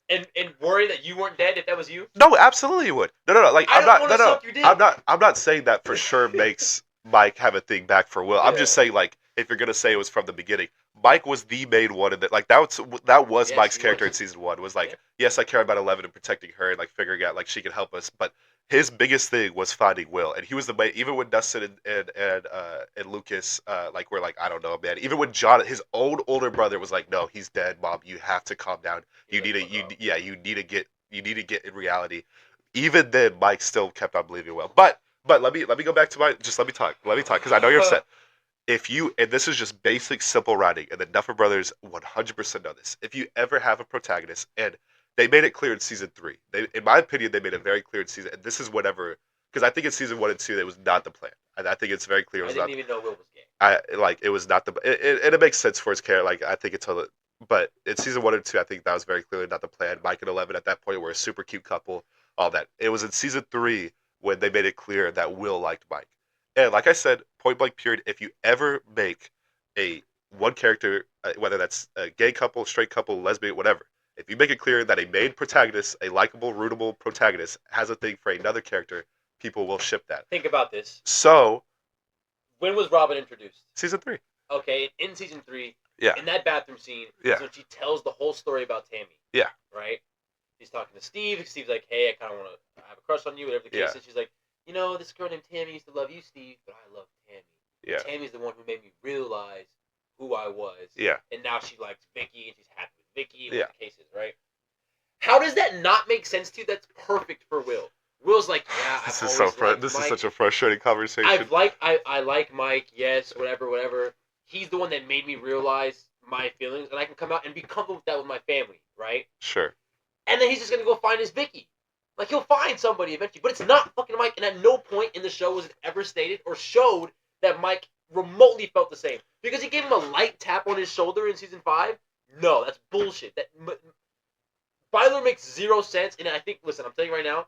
and worry that you weren't dead if that was you? No, absolutely you would. No. Like I'm not saying that for sure makes Mike have a thing back for Will. Yeah. I'm just saying like if you're gonna say it was from the beginning, Mike was the main one in that. Like that was Mike's character in season 1. Was like, yes, I care about 11 and protecting her and like figuring out like she can help us, but his biggest thing was finding Will, and he was the main. Even when Dustin and Lucas like were like, I don't know, man. Even when John, his own older brother, was like, no, he's dead, Mom. You have to calm down. You need to get in reality. Even then, Mike still kept on believing Will. But let me go back to let me talk because I know you're upset. And this is just basic, simple writing, and the Duffer Brothers 100% know this. If you ever have a protagonist, and they made it clear in season 3. In my opinion, they made it very clear in season. And this is whatever, because I think in season 1 and 2 that was not the plan. And I think it's very clear. I didn't even know Will was gay. It was not the. It makes sense for his character. Like I think but in season 1 and 2, I think that was very clearly not the plan. Mike and 11 at that point were a super cute couple. All that. It was in season 3 when they made it clear that Will liked Mike. And like I said, point blank period, if you ever make one character, whether that's a gay couple, straight couple, lesbian, whatever, if you make it clear that a main protagonist, a likable, rootable protagonist, has a thing for another character, people will ship that. Think about this. So, when was Robin introduced? Season 3. Okay, in season 3, yeah. in that bathroom scene, is when she tells the whole story about Tammy. Yeah. Right? She's talking to Steve. Steve's like, hey, I kind of want to have a crush on you, whatever the case is. She's like, this girl named Tammy used to love you, Steve, but I love Tammy. Yeah. Tammy's the one who made me realize who I was. Yeah. And now she likes Vicky, and she's happy with Vicky, yeah. whatever the case is, right? How does that not make sense to you? That's perfect for Will. Will's like, yeah, this I've is always so liked this Mike. is such a frustrating conversation. I like Mike, yes, whatever. He's the one that made me realize my feelings, and I can come out and be comfortable with that with my family, right? Sure. And then he's just gonna go find his Vicky. Like, he'll find somebody eventually, but it's not fucking Mike. And at no point in the show was it ever stated or showed that Mike remotely felt the same. Because he gave him a light tap on his shoulder in season 5. No, that's bullshit. Byler makes zero sense, and I think, listen, I'm telling you right now,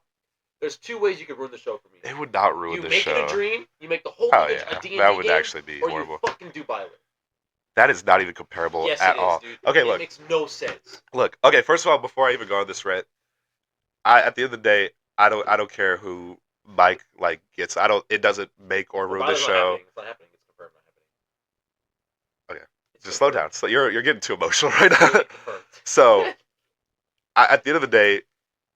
there's 2 ways you could ruin the show for me. It would not ruin the show. You make it a dream, you make the whole thing a D&D that would game, actually be horrible. Or you fucking do Byler. That is not even comparable at all. Dude. Okay, look. It makes no sense. Look, okay, first of all, before I even go on this rant, at the end of the day, I don't care who Mike gets. It doesn't make or ruin the show. It's not happening. It's confirmed not happening. Okay. Just slow down. So you're getting too emotional right now. So at the end of the day,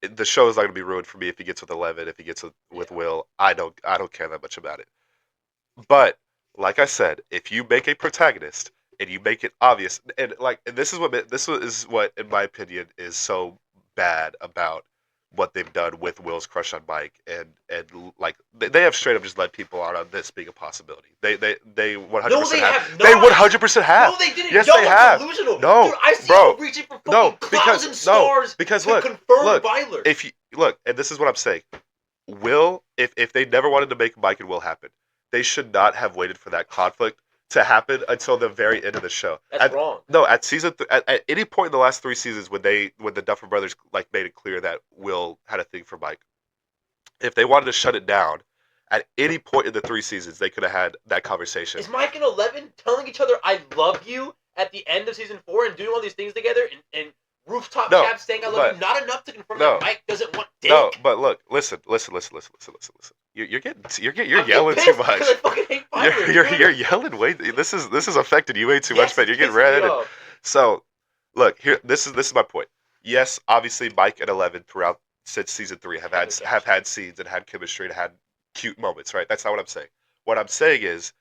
the show is not going to be ruined for me if he gets with 11, if he gets with Will. I don't care that much about it. But like I said, if you make a protagonist and you make it obvious, and this is what in my opinion is so bad about what they've done with Will's crush on Mike, and they have straight up just led people out on this being a possibility. They 100% have. They 100% have. No, they didn't. Yes, they have. Delusional. No, dude, I see bro. Reaching for fucking clouds and stars because to look, confirm Byler. If you look, and this is what I'm saying, Will, if they never wanted to make Mike and Will happen, they should not have waited for that conflict to happen until the very end of the show. That's wrong. No, at season at any point in the last 3 seasons when the Duffer Brothers made it clear that Will had a thing for Mike, if they wanted to shut it down, at any point in the 3 seasons they could have had that conversation. Is Mike and 11 telling each other "I love you" at the end of season 4 and doing all these things together and rooftop cabs saying "I love you" not enough to confirm that Mike doesn't want dick? No, but look, listen. You're yelling too much. I fucking hate Byler, you're yelling way. This is affecting you way too much, man. You're getting red. So, look here. This is my point. Yes, obviously Mike and 11 throughout since season 3 have had scenes and had chemistry and had cute moments. Right. That's not what I'm saying. What I'm saying is,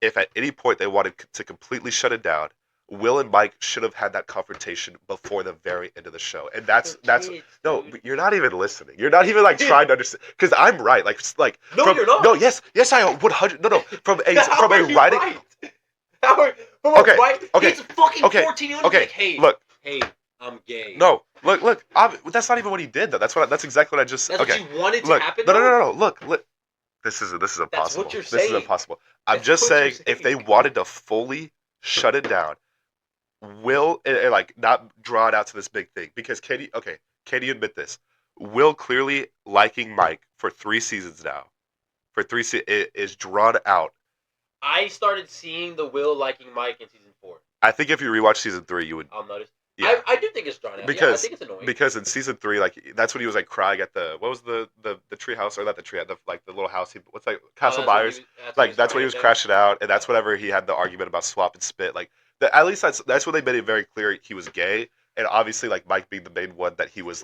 if at any point they wanted to completely shut it down, Will and Mike should have had that confrontation before the very end of the show, and that's no. You're not even listening. You're not even trying to understand. Because I'm right. No, you're not. No, yes, I 100. No. From a writing. Right? Howard, okay. He's fucking 14. You okay. Like, hey, look. Hey, I'm gay. No, look. That's not even what he did though. That's exactly what I just. That's okay. what you wanted to happen. No. Look. This is impossible. That's what you're this saying. Is impossible. I'm just saying if they wanted to fully shut it down. Will not draw it out to this big thing because Katie admit this. Will clearly liking Mike for 3 seasons now. For 3 is drawn out. I started seeing the Will liking Mike in season 4. I think if you rewatch season 3, you would. I'll notice. Yeah. I do think it's drawn out. Because I think it's annoying. Because in season 3, that's when he was crying at the what was the tree house or not the tree the little house what's Castle Byers. That's when he was crashing out, and that's whenever he had the argument about swap and spit. At least that's when they made it very clear he was gay, and obviously Mike being the main one that he was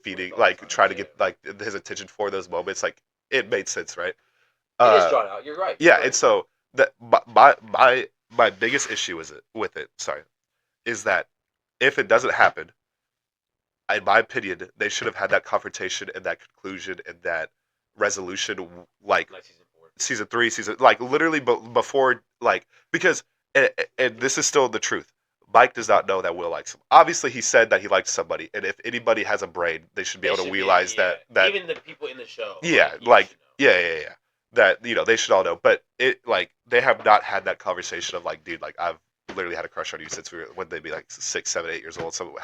feeding trying to get his attention for those moments, it made sense, right? It is drawn out. You're right. Yeah, and so that my biggest issue with it is that if it doesn't happen, in my opinion, they should have had that confrontation and that conclusion and that resolution like season 3, literally before because. And this is still the truth. Mike does not know that Will likes him. Obviously, he said that he likes somebody, and if anybody has a brain, they should be able to realize that even the people in the show. Yeah, that they should all know. But they have not had that conversation of dude, I've literally had a crush on you since when they'd be 6, 7, 8 years old. So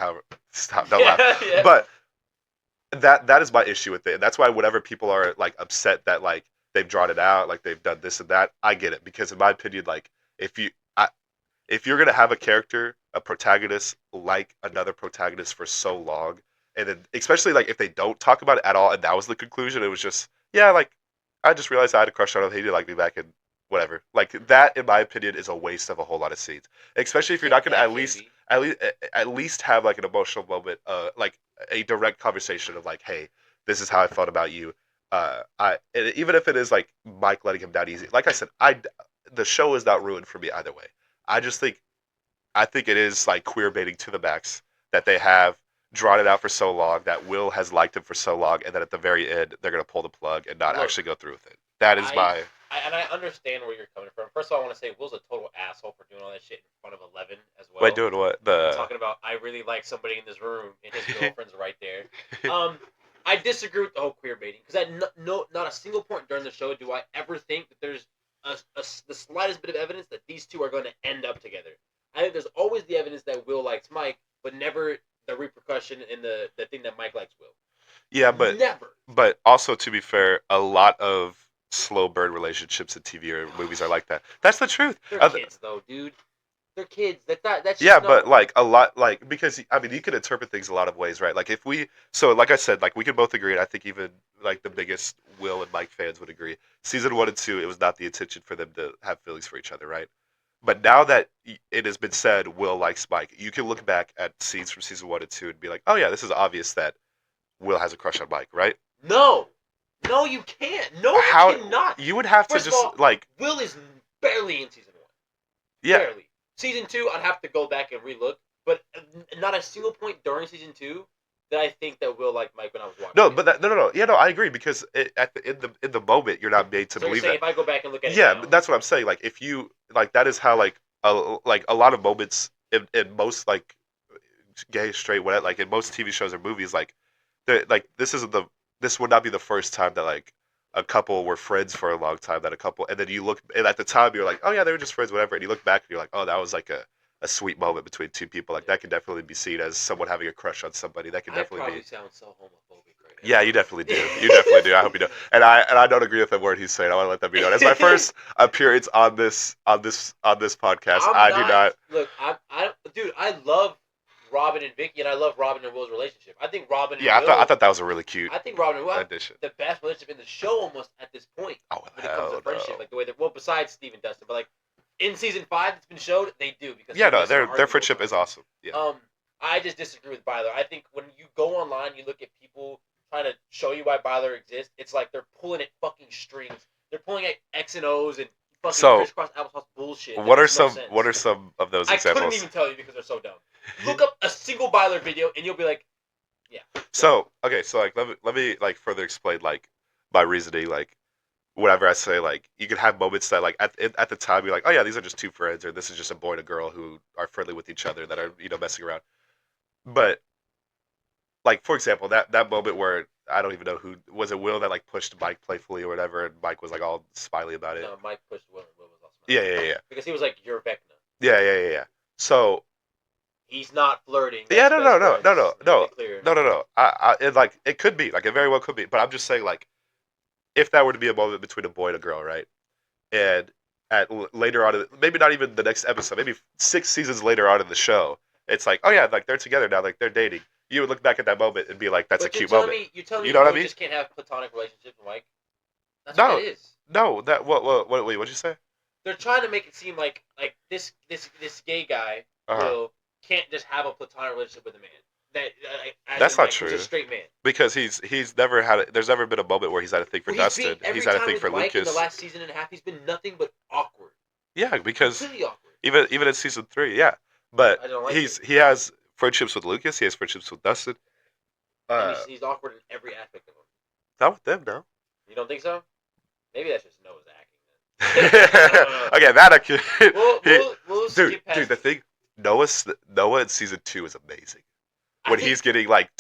stop, don't laugh. Yeah. But that is my issue with it, and that's why whenever people are upset that they've drawn it out, they've done this and that, I get it because in my opinion, if you're going to have a character, a protagonist, like another protagonist for so long, and then especially if they don't talk about it at all, and that was the conclusion, it was just, I just realized I had a crush on him, he didn't like me back in whatever. That, in my opinion, is a waste of a whole lot of scenes. Especially if you're not going to at least have like an emotional moment, like a direct conversation of like, hey, this is how I felt about you. Even if it is like Mike letting him down easy. Like I said, the show is not ruined for me either way. I just think I think it is like queer baiting to the max that they have drawn it out for so long, that Will has liked him for so long, and then at the very end they're gonna pull the plug and not Look, actually go through with it. That is my. And I understand where you're coming from. First of all, I want to say Will's a total asshole for doing all that shit in front of 11 as well. Wait, doing what? Talking about I really like somebody in this room and his girlfriend's right there. I disagree with the whole queer baiting because at not a single point during the show do I ever think that there's the slightest bit of evidence that these two are going to end up together. I think there's always the evidence that Will likes Mike, but never the repercussion in the thing that Mike likes Will. Yeah, but never. But also, to be fair, a lot of slow burn relationships in TV or movies are like that. That's the truth. They're kids, though, dude. They're kids. That's yeah, but like a lot, like because I mean, you can interpret things a lot of ways, right? Like if we, so like I said, like we can both agree, and I think even like the biggest Will and Mike fans would agree. Season 1 and 2, it was not the intention for them to have feelings for each other, right? But now that it has been said, Will likes Mike, you can look back at scenes from season 1 and 2 and be like, oh yeah, this is obvious that Will has a crush on Mike, right? No, you can't. No, you cannot. You would have First to just all, like Will is barely in season 1. Yeah. Barely. Season 2, I'd have to go back and relook, but not a single point during season 2 that I think that Will like Mike when I was watching. No, but no. Yeah, no, I agree because in the moment you're not made to believe that. If I go back and look at it, yeah, that's what I'm saying. Like if you like that is how like a lot of moments in most like gay, straight, whatever, like in most TV shows or movies, like this would not be the first time that like a couple were friends for a long time, that a couple, and then you look, and at the time you're like, oh yeah, they were just friends, whatever, and you look back and you're like, oh, that was like a sweet moment between two people. Like that can definitely be seen as someone having a crush on somebody. That can definitely be. Sound so homophobic right now. Yeah, you definitely do. You definitely do. I hope you do. And I don't agree with the word he's saying. I want to let that be known. As my first appearance on this podcast, I do not. Look, dude, I love Robin and Vicky, and I love Robin and Will's relationship. I think Robin and Will, I thought that was a really cute. I think Robin and Will have addition. the best relationship in the show almost at this point. Oh, when it comes to friendship, no. like the way that, well, besides Steve and Dustin, but like in season 5, it's been showed they do because their friendship is awesome. Yeah. I just disagree with Byler. I think when you go online, you look at people trying to show you why Byler exists. It's like they're pulling at fucking strings. They're pulling at X and O's and fucking crisscross applesauce bullshit. What are some of those examples? I couldn't even tell you because they're so dumb. Look up a single Byler video and you'll be like, yeah. So okay, so like let me like further explain like my reasoning. Like whenever I say like you can have moments that like at the time you're like, oh yeah, these are just two friends, or this is just a boy and a girl who are friendly with each other that are messing around. But like for example, that moment where I don't even know who was it, Will that like pushed Mike playfully or whatever, and Mike was like all smiley about it. No, Mike pushed Will and Will was all smiley. Yeah. Because he was like, you're Vecna. Yeah. So he's not flirting. Yeah, no. It could be, like it very well could be, but I'm just saying like if that were to be a moment between a boy and a girl, right? And later on, maybe not even the next episode, maybe 6 seasons later on in the show, it's like, oh yeah, like they're together now, like they're dating. You would look back at that moment and be like, that's a cute moment. You're telling me you know what I mean? Just can't have platonic relationships with Mike? That's no, what it is. No, wait, what'd you say? They're trying to make it seem like this gay guy Will can't just have a platonic relationship with a man. That's not true. He's a straight man. Because he's never had. There's never been a moment where he's had a thing for Dustin. He's had a thing for Mike Lucas. In the last season and a half, he's been nothing but awkward. Yeah, because completely awkward. Even in season 3, yeah. But he has friendships with Lucas. He has friendships with Dustin. He's awkward in every aspect of him. Not with them, no. You don't think so? Maybe that's just Noah's acting then. Okay, that I can. We'll skip past dude, the thing, Noah in season 2 is amazing. When he's getting like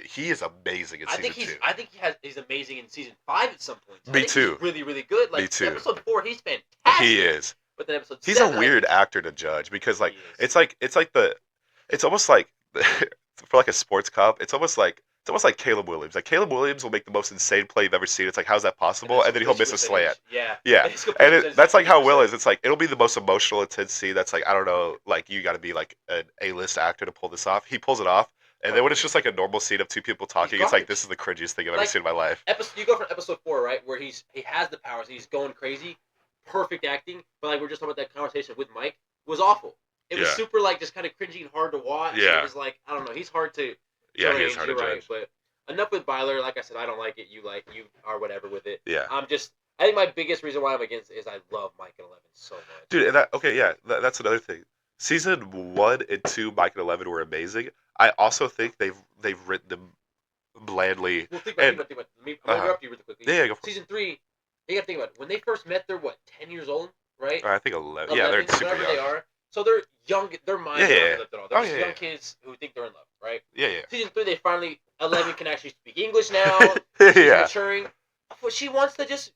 he is amazing in season 2. I think he's amazing in season 5 at some point. Me too. He's really, really good. Like, Me too. Episode 4, he's fantastic. He is. But then episode he's 7, a weird actor to judge because like it's almost like for like a sports cop, it's almost like Caleb Williams. Like Caleb Williams will make the most insane play you've ever seen. It's like, how's that possible? And then he'll miss a slant. Yeah. And that's like how Will is. It's like it'll be the most emotional, intense scene. That's like, I don't know, like you got to be like an A-list actor to pull this off. He pulls it off. And then when it's just like a normal scene of two people talking, it's like, this is the cringiest thing I've ever seen in my life. You go from episode 4, right, where he has the powers, he's going crazy, perfect acting, but like we're just talking about that conversation with Mike, was awful. It was super like just kind of cringy and hard to watch. Yeah. It was like I don't know. He's hard to Yeah, he arrange. is hard You're to right, judge. but enough with Byler. Like I said, I don't like it. You are whatever with it. Yeah. I think my biggest reason why I'm against it is I love Mike and 11 so much. Dude, and that's another thing. Season 1 and 2, Mike and 11 were amazing. I also think they've written them blandly. Well, think about it. I'm gonna interrupt you really quickly. Yeah, go for it. Season 3, you gotta think about it. When they first met, they're what, 10 years old, right? I think 11. Yeah, they're super young. They are. So they're young. Their minds are not at all. They're just young yeah. kids who think they're in love, right? Yeah. Season 3, they finally 11 can actually speak English now. She's maturing. But she wants to just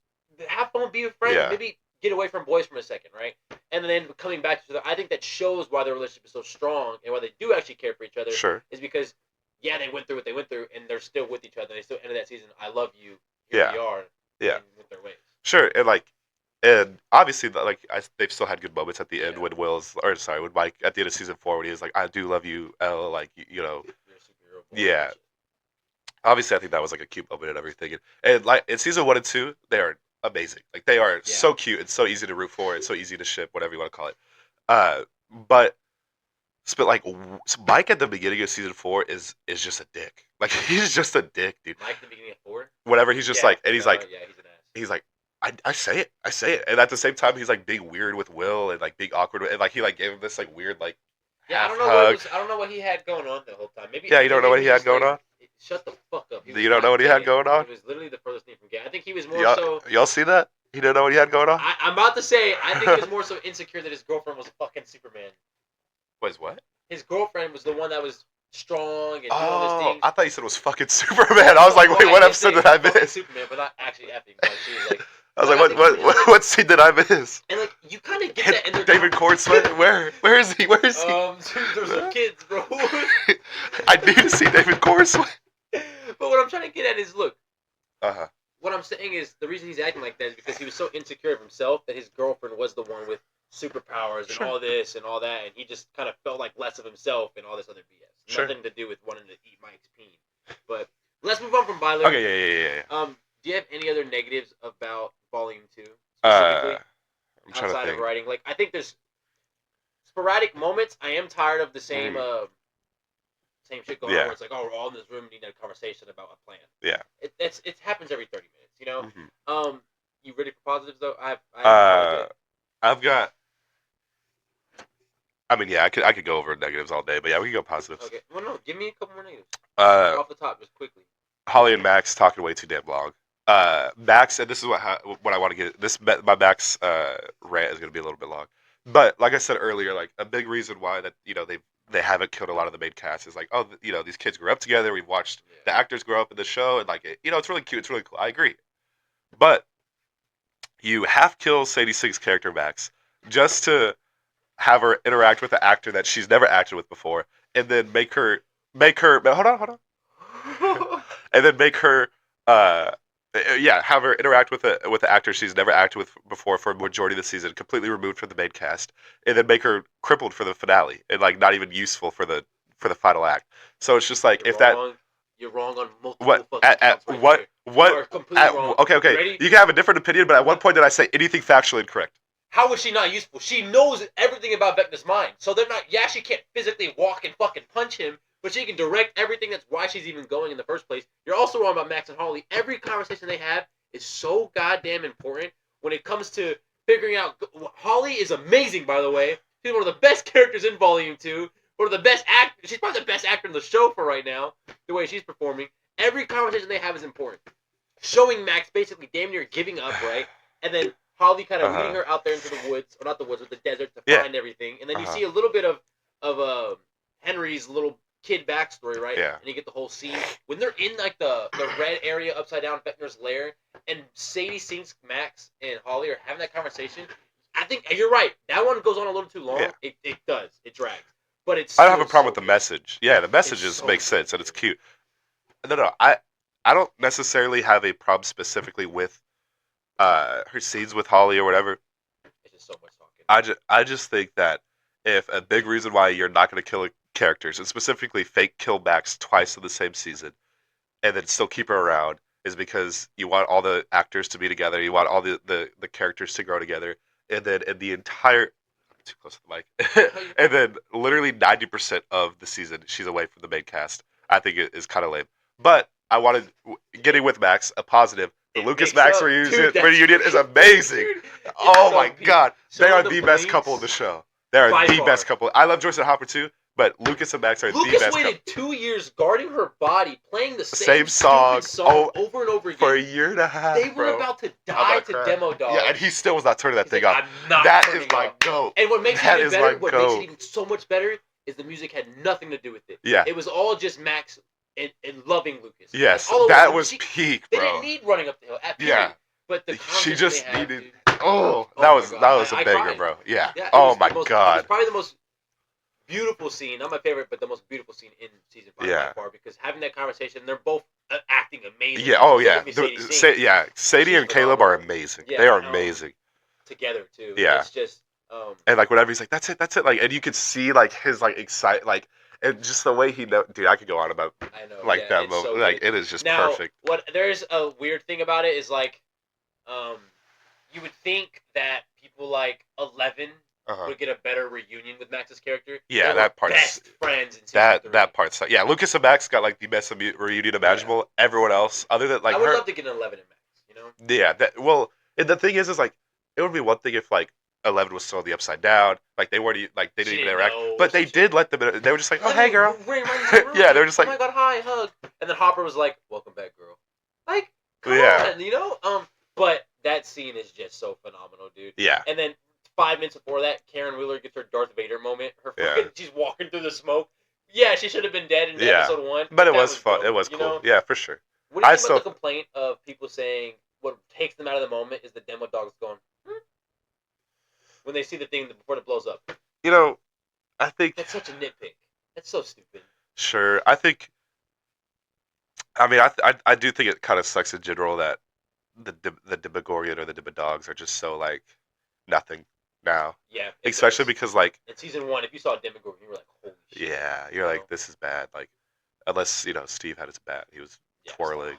have fun, be a friend, maybe get away from boys for a second, right? And then coming back to each other, I think that shows why their relationship is so strong and why they do actually care for each other. Sure. Is because they went through what they went through, and they're still with each other. They still ended that season. I love you. Here we are. Yeah. And with their ways. Sure, and obviously, they've still had good moments at the end when Mike at the end of season 4 when he was like, "I do love you, Elle," like You're a superhero. Yeah. Obviously, I think that was like a cute moment and everything, and like in season 1 and 2, they are amazing. Like they are so cute and so easy to root for and so easy to ship, whatever you want to call it. But like Mike at the beginning of season 4 is just a dick. Like he's just a dick, dude. Mike at the beginning of 4. Whatever, he's just like, and he's like, he's an ass. He's like, I say it, and at the same time, he's like being weird with Will and like being awkward, and like he like gave him this like weird like I don't know what he had going on the whole time. Maybe you don't know what he had going on. Shut the fuck up. You don't know what he had going on. He was literally the furthest thing from gay. I think he was more so. Y'all see that? He didn't know what he had going on. I'm about to say. I think he was more so insecure that his girlfriend was fucking Superman. Was what? His girlfriend was the one that was strong and doing all these things. I thought you said it was fucking Superman. I was like, wait, what episode did I miss? Superman, but not actually effing. Like she was like. I was like, what scene did I miss? And like you kind of get that in their David Cornsman, where is he? Where is he? There's some kids, bro. I need to see David Cornsman. But what I'm trying to get at is, look. What I'm saying is the reason he's acting like that is because he was so insecure of himself that his girlfriend was the one with superpowers and all this and all that, and he just kind of felt like less of himself and all this other BS. Nothing to do with wanting to eat Mike's peen. But let's move on from Byler. Okay, yeah. Do you have any other negatives about Volume 2 specifically? I'm trying outside to think. of writing, like I think there's sporadic moments. I am tired of the same shit going on. Where it's like, oh, we're all in this room needing a conversation about a plan. Yeah. It happens every 30 minutes, you know. Mm-hmm. You ready for positives though? I've got. I mean, yeah, I could go over negatives all day, but yeah, we can go positives. Okay. Well, no, give me a couple more negatives. Off the top, just quickly. Holly and Max talking way too damn long. Max, and this is what I want to get. My Max rant is going to be a little bit long, but like I said earlier, like a big reason why that they haven't killed a lot of the main cast is like, oh, these kids grew up together. We've watched the actors grow up in the show, and like it's really cute. It's really cool. I agree, but you half kill Sadie Sink's character Max just to have her interact with an actor that she's never acted with before, and then make her hold on, and then make her have her interact with an actor she's never acted with before for a majority of the season, completely removed from the main cast, and then make her crippled for the finale and like not even useful for the final act. So it's just like you're wrong on multiple wrong. Okay. You can have a different opinion, but at one point did I say anything factually incorrect? How is she not useful? She knows everything about Vecna's mind. So they're not. Yeah, she can't physically walk and fucking punch him, but she can direct everything. That's why she's even going in the first place. You're also wrong about Max and Holly. Every conversation they have is so goddamn important when it comes to figuring out. Holly is amazing, by the way. She's one of the best characters in Volume 2. One of the best actors. She's probably the best actor in the show for right now. The way she's performing. Every conversation they have is important. Showing Max basically damn near giving up, right? And then Holly kind of leading her out there into the woods, or not the woods, but the desert to find everything. And then you see a little bit of Henry's little kid backstory, right? Yeah. And you get the whole scene when they're in like the red area upside down Vecna's lair, and Sadie Sinks, Max, and Holly are having that conversation. I think you're right. That one goes on a little too long. Yeah. It does. It drags. But it's. I don't have a problem with the message. Yeah, the messages make sense and it's cute. No. I don't necessarily have a problem specifically with her scenes with Holly or whatever. It's just so much talking. I just think that if a big reason why you're not going to kill characters, and specifically fake kill Max twice in the same season, and then still keep her around, is because you want all the actors to be together, you want all the characters to grow together, and then in the entire too close to the mic. And then literally 90% of the season, she's away from the main cast. I think it is kind of lame. But I wanted getting with Max a positive. The Lucas Max reunion is amazing. Dude, oh so my god, they are the best couple in the show. They are the best couple. I love Joyce and Hopper too, but Lucas and Max are the best couple. Lucas waited 2 years guarding her body, playing the same song over and over again for a year and a half. They were about to die to Demo Dogs. Yeah, and he still was not turning that thing off. That is my goat. And what makes it even better, what makes it even so much better, is the music had nothing to do with it. Yeah, it was all just Max and loving Lucas. Yes, that was peak, bro. They didn't need Running Up the Hill. Yeah, but she just needed. Oh, that was a banger, bro. Yeah. Oh my god. It's probably the most beautiful scene, not my favorite, but the most beautiful scene in season 5 by far, because having that conversation, they're both acting amazing. Yeah. Oh yeah. Sadie and Caleb are amazing. Yeah, they are amazing together too. Yeah. It's just. And like whenever he's like, that's it, like, and you could see like his like like. And just the way he dude, I could go on about that moment. So like it is just perfect. What there's a weird thing about it is like, you would think that people like 11 would get a better reunion with Max's character. Yeah, that part's best friends in season 3. That part's yeah. Lucas and Max got like the best reunion imaginable. Yeah. Everyone else, other than like I would love to get an 11 and Max. You know? Yeah. And the thing is like it would be one thing if like 11 was still on the upside down, like they weren't like they didn't even interact, but they did let them. They were just like, "Oh, hey, girl." Yeah, they were just like, "Oh my god, hi, hug." And then Hopper was like, "Welcome back, girl." Like, come on, you know. But that scene is just so phenomenal, dude. Yeah. And then 5 minutes before that, Karen Wheeler gets her Darth Vader moment. She's walking through the smoke. Yeah, she should have been dead in episode 1. But it was fun. Dope, it was cool. Know? Yeah, for sure. What do you think about the complaint of people saying what takes them out of the moment is the Demo Dogs going? When they see the thing before it blows up. You know, I think... That's such a nitpick. That's so stupid. Sure. I think... I mean, I do think it kind of sucks in general that the Demogorgon or the Demodogs are just so, like, nothing now. Yeah. Especially because, like... In season 1, if you saw a Demogorgon, you were like, holy shit. Yeah. You're like, this is bad. Like, unless, Steve had his bat. He was twirling.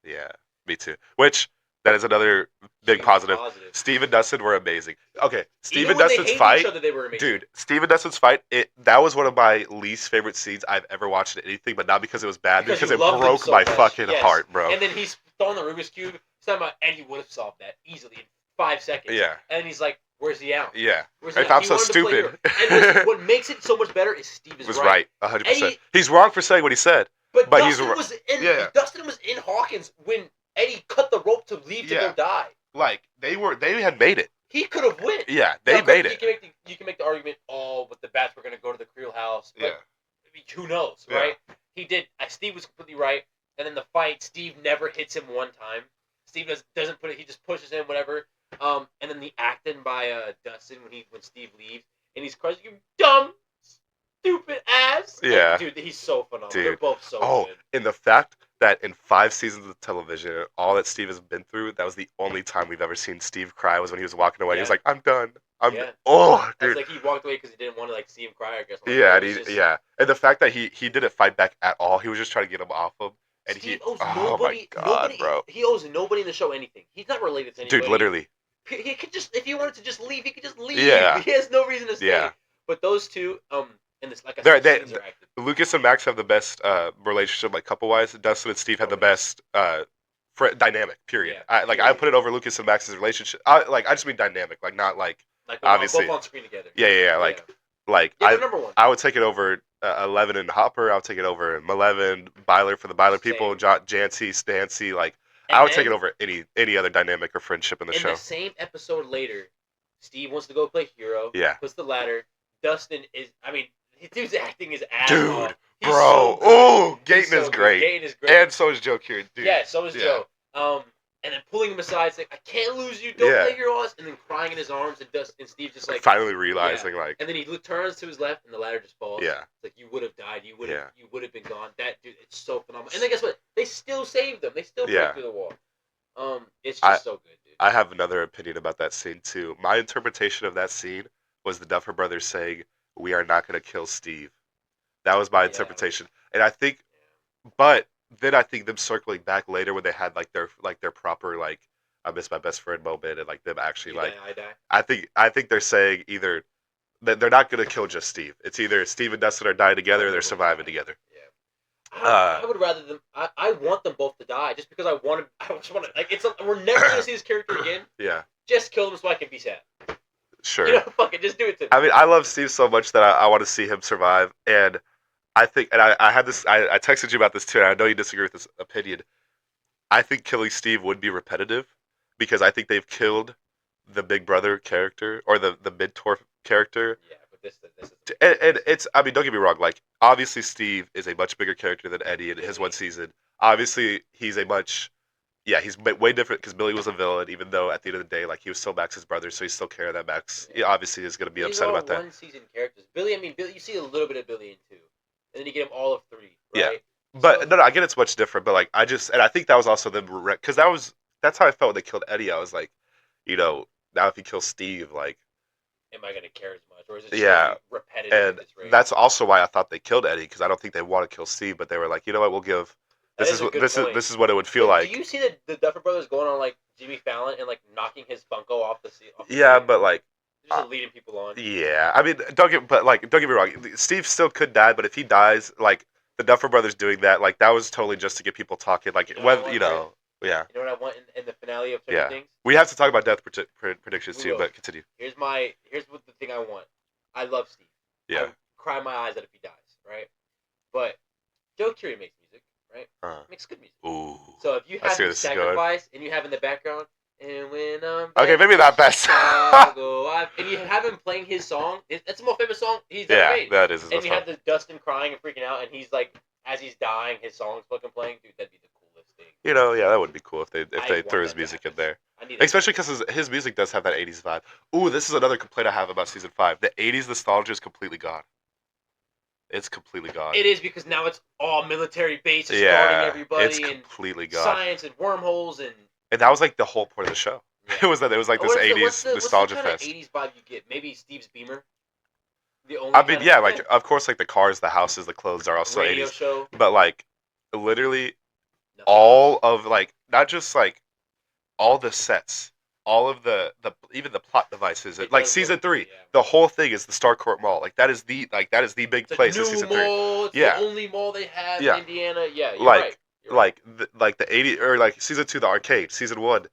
So. Yeah. Me too. Which... That is another big positive. Steve and Dustin were amazing. Okay, Steve and Dustin's fight, dude. Steve and Dustin's fight. That was one of my least favorite scenes I've ever watched in anything, but not because it was bad, because it broke my fucking heart, bro. And then he's throwing the Rubik's Cube. He's talking about Eddie would have solved that easily in 5 seconds. Yeah. And he's like, "Where's he out?" Yeah. If I'm so stupid. And what makes it so much better is Steve is right. 100%. He's wrong for saying what he said. But Dustin was in Hawkins when Eddie cut the rope to leave to go die. Like they had made it. He could have went. Yeah, they made it. You can make the argument, but the bats were going to go to the Creel house. But, yeah. I mean, who knows, right? He did. Steve was completely right. And then the fight, Steve never hits him one time. Steve doesn't put it. He just pushes him, whatever. And then the acting by Dustin when Steve leaves, and he's crying, "You dumb, stupid ass." Yeah, like, dude, he's so phenomenal. Dude. They're both so good. And the fact that in 5 seasons of television, all that Steve has been through, that was the only time we've ever seen Steve cry was when he was walking away. Yeah. He was like, "I'm done. Oh, dude." It's like he walked away because he didn't want to see him cry, I guess. Yeah, and the fact that he didn't fight back at all, he was just trying to get him off him. And Steve owes nobody, bro. He owes nobody in the show anything. He's not related to anybody. Dude, literally. He could just, if he wanted to just leave, he could just leave. Yeah. He has no reason to stay. Yeah. But those two, and this, like I said, Lucas and Max have the best relationship, like couple-wise. Dustin and Steve have the best dynamic. Period. Yeah. I put it over Lucas and Max's relationship. I just mean dynamic, like not like obviously both on screen together. Yeah. Number one. I would take it over 11 and Hopper. I would take it over 11 Byler for the Byler people. Jancy, Stancy, I would take it over any other dynamic or friendship in the show. In the same episode later, Steve wants to go play hero. Yeah. Puts the ladder. Dustin is, his dude's acting his ass off. He's bro. So Gayton is great. Gayton is great. And so is Joe Keery, dude. Yeah, so is Joe. And then pulling him aside, it's like, "I can't lose you, don't play your ass," and then crying in his arms, and Steve just finally realizing, and then he turns to his left, and the ladder just falls. Yeah. It's like, you would have died, you would have been gone. That dude, it's so phenomenal. And then guess what? They still saved them. They still broke through the wall. It's just so good, dude. I have another opinion about that scene too. My interpretation of that scene was the Duffer Brothers saying, "We are not going to kill Steve." That was my interpretation, and I think, but then I think them circling back later when they had their proper "I miss my best friend" moment, and them actually I think they're saying either they're not gonna kill just Steve. It's either Steve and Dustin are dying together, or they're surviving together. I would rather them. I want them both to die, just because I want to. I just want to. Like, we're never gonna see this character again. Yeah. Just kill him so I can be sad. Sure. You know, fuck it, just do it to me. I mean, I love Steve so much that I want to see him survive, and I think, and I had this. I texted you about this too. And I know you disagree with this opinion. I think killing Steve would be repetitive because I think they've killed the Big Brother character or the mentor character. Yeah, but this is. And it's. I mean, don't get me wrong. Like, obviously, Steve is a much bigger character than Eddie in his one season. Obviously, he's a much. Yeah, he's way different because Billy was a villain. Even though at the end of the day, like, he was still Max's brother, so he still cared that Max. He obviously is going to be upset about that. One season characters. Billy. I mean, Billy. You see a little bit of Billy in 2, and then you get him all of 3. Right? Yeah. But no, I get it's much different. But like, I think that was also them because that's how I felt when they killed Eddie. I was like, now if you kill Steve, like, am I gonna care as much, or is it just repetitive? And that's also why I thought they killed Eddie because I don't think they want to kill Steve, but they were like, you know what, we'll give. This is what it would feel like. Do you see the Duffer Brothers going on like Jimmy Fallon and like knocking his Funko off the seat? Yeah, but like. Just leading people on. Yeah, I mean, don't get me wrong. Steve still could die, but if he dies, like the Duffer Brothers doing that, like that was totally just to get people talking. Like, yeah. You know what I want in the finale of certain things? We have to talk about death predictions too, but continue. Here's what the thing I want. I love Steve. Yeah. I cry my eyes out if he dies, right? But Joe Curie makes music, right? Makes good music. Ooh. So if you have him sacrifice and you have in the background, and when okay, maybe not that song, and you have him playing his song, that's the most famous song he's ever made. That is. And you have the Dustin crying and freaking out, and he's like, as he's dying, his song's fucking playing. Dude, that'd be the coolest thing. That would be cool if they threw his music in there. Especially because his music does have that 80s vibe. Ooh, this is another complaint I have about season 5. The 80s nostalgia is completely gone. It's completely gone. It is because now it's all military bases guarding everybody. It's completely gone. Science and wormholes and that was like the whole point of the show. Yeah. It was like this 80s nostalgia fest. What's the kind of 80s vibe you get? Maybe Steve's Beamer. Like of course, like the cars, the houses, the clothes are also radio 80s. Show. But like, literally, all of like not just like all the sets, all of the even the plot devices. Like season 3, the whole thing is the Starcourt Mall. Like that is the big place in season 3. It's the only mall they have in Indiana. Yeah, you're right. Like the 80 or like season 2, the arcade. Season 1,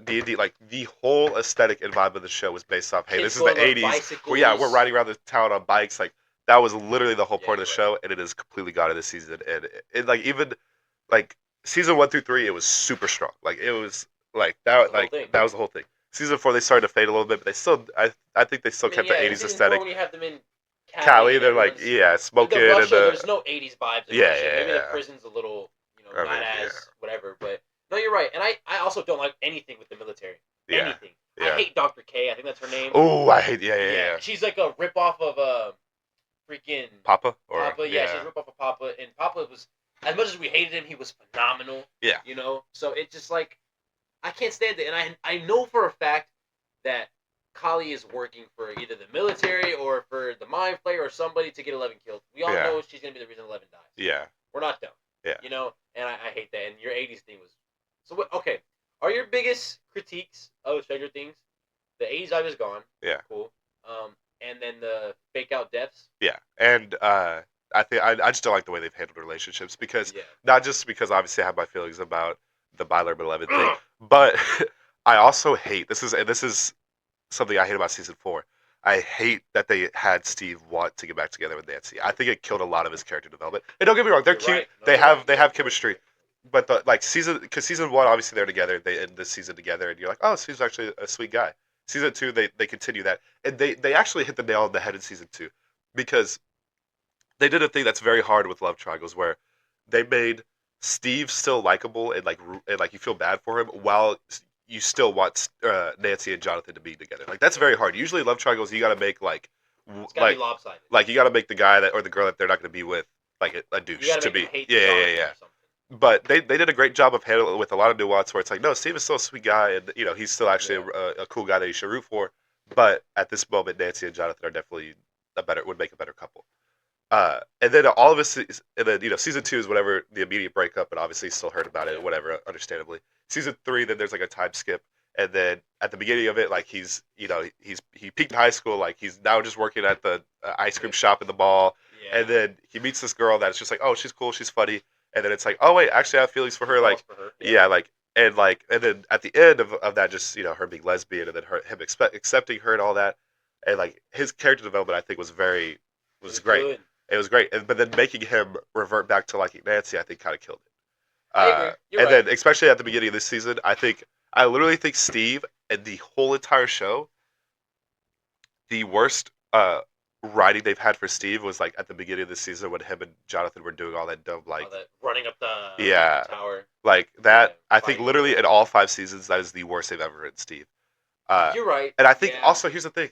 D&D. Like the whole aesthetic and vibe of the show was based off. Hey, this is the 80s. We're riding around the town on bikes. Like that was literally the whole point of the show, and it is completely gone in this season. And it like even like season 1 through 3, it was super strong. Like it was like that. That was the whole thing. Season 4, they started to fade a little bit, but they still. I think they still kept the 80s aesthetic. When you have them in Cali, they're like smoking. In Russia, there's no 80s vibes. Maybe the prison's a little not as whatever, but no, you're right. And I also don't like anything with the military. Anything. I hate Dr. K. I think that's her name. Oh, I hate yeah. She's like a ripoff of freaking Papa. Papa, she's a ripoff of Papa, and Papa was, as much as we hated him, he was phenomenal. Yeah. So it's just like I can't stand it, and I know for a fact that Kali is working for either the military or for the Mind Flayer or somebody to get 11 killed. We all know she's gonna be the reason 11 dies. Yeah. We're not dumb. Yeah. And I hate that. And your 80s thing was so. Okay, are your biggest critiques of Stranger Things the 80s vibe is gone? Yeah. Cool. And then the fake out deaths. Yeah, and I think I just don't like the way they've handled relationships because not just because obviously I have my feelings about the Byler 11 thing, but I also hate this is something I hate about season 4. I hate that they had Steve want to get back together with Nancy. I think it killed a lot of his character development. And don't get me wrong, they're cute. Right. No, they have chemistry. But season 1, obviously they're together. They end this season together, and you're like, oh, Steve's actually a sweet guy. Season 2, they continue that, and they actually hit the nail on the head in season 2 because they did a thing that's very hard with love triangles where they made Steve still likable and like you feel bad for him while you still want Nancy and Jonathan to be together. Like that's very hard. Usually love triangles you got to make it's gotta be lopsided. Like you got to make the guy that or the girl that they're not going to be with like a douche to be. Yeah. But they did a great job of handling it with a lot of nuance where it's like, no, Steve is still a sweet guy and he's still actually a cool guy that you should root for. But at this moment, Nancy and Jonathan are definitely would make a better couple. And then all of us, and then season 2 is whatever the immediate breakup, and obviously still heard about it, whatever, understandably. Season 3, then there's like a time skip, and then at the beginning of it, like he peaked in high school, like he's now just working at the ice cream shop in the mall, Yeah. and then he meets this girl that's just like, oh, she's cool, she's funny, and then it's like, oh wait, actually I have feelings for her, like, yeah, like. And then at the end of that, just her being lesbian, and then him accepting her and all that, and like his character development, I think was great. Good. It was great, but then making him revert back to liking Nancy, I think, kind of killed it. I agree. You're and right. then, especially at the beginning of this season, I literally think Steve and the whole entire show, the worst writing they've had for Steve was like at the beginning of the season when him and Jonathan were doing all that dumb all that running up the tower. Like that. I think literally in all 5 seasons, that is the worst they've ever written Steve. You're right. And I think also here's the thing,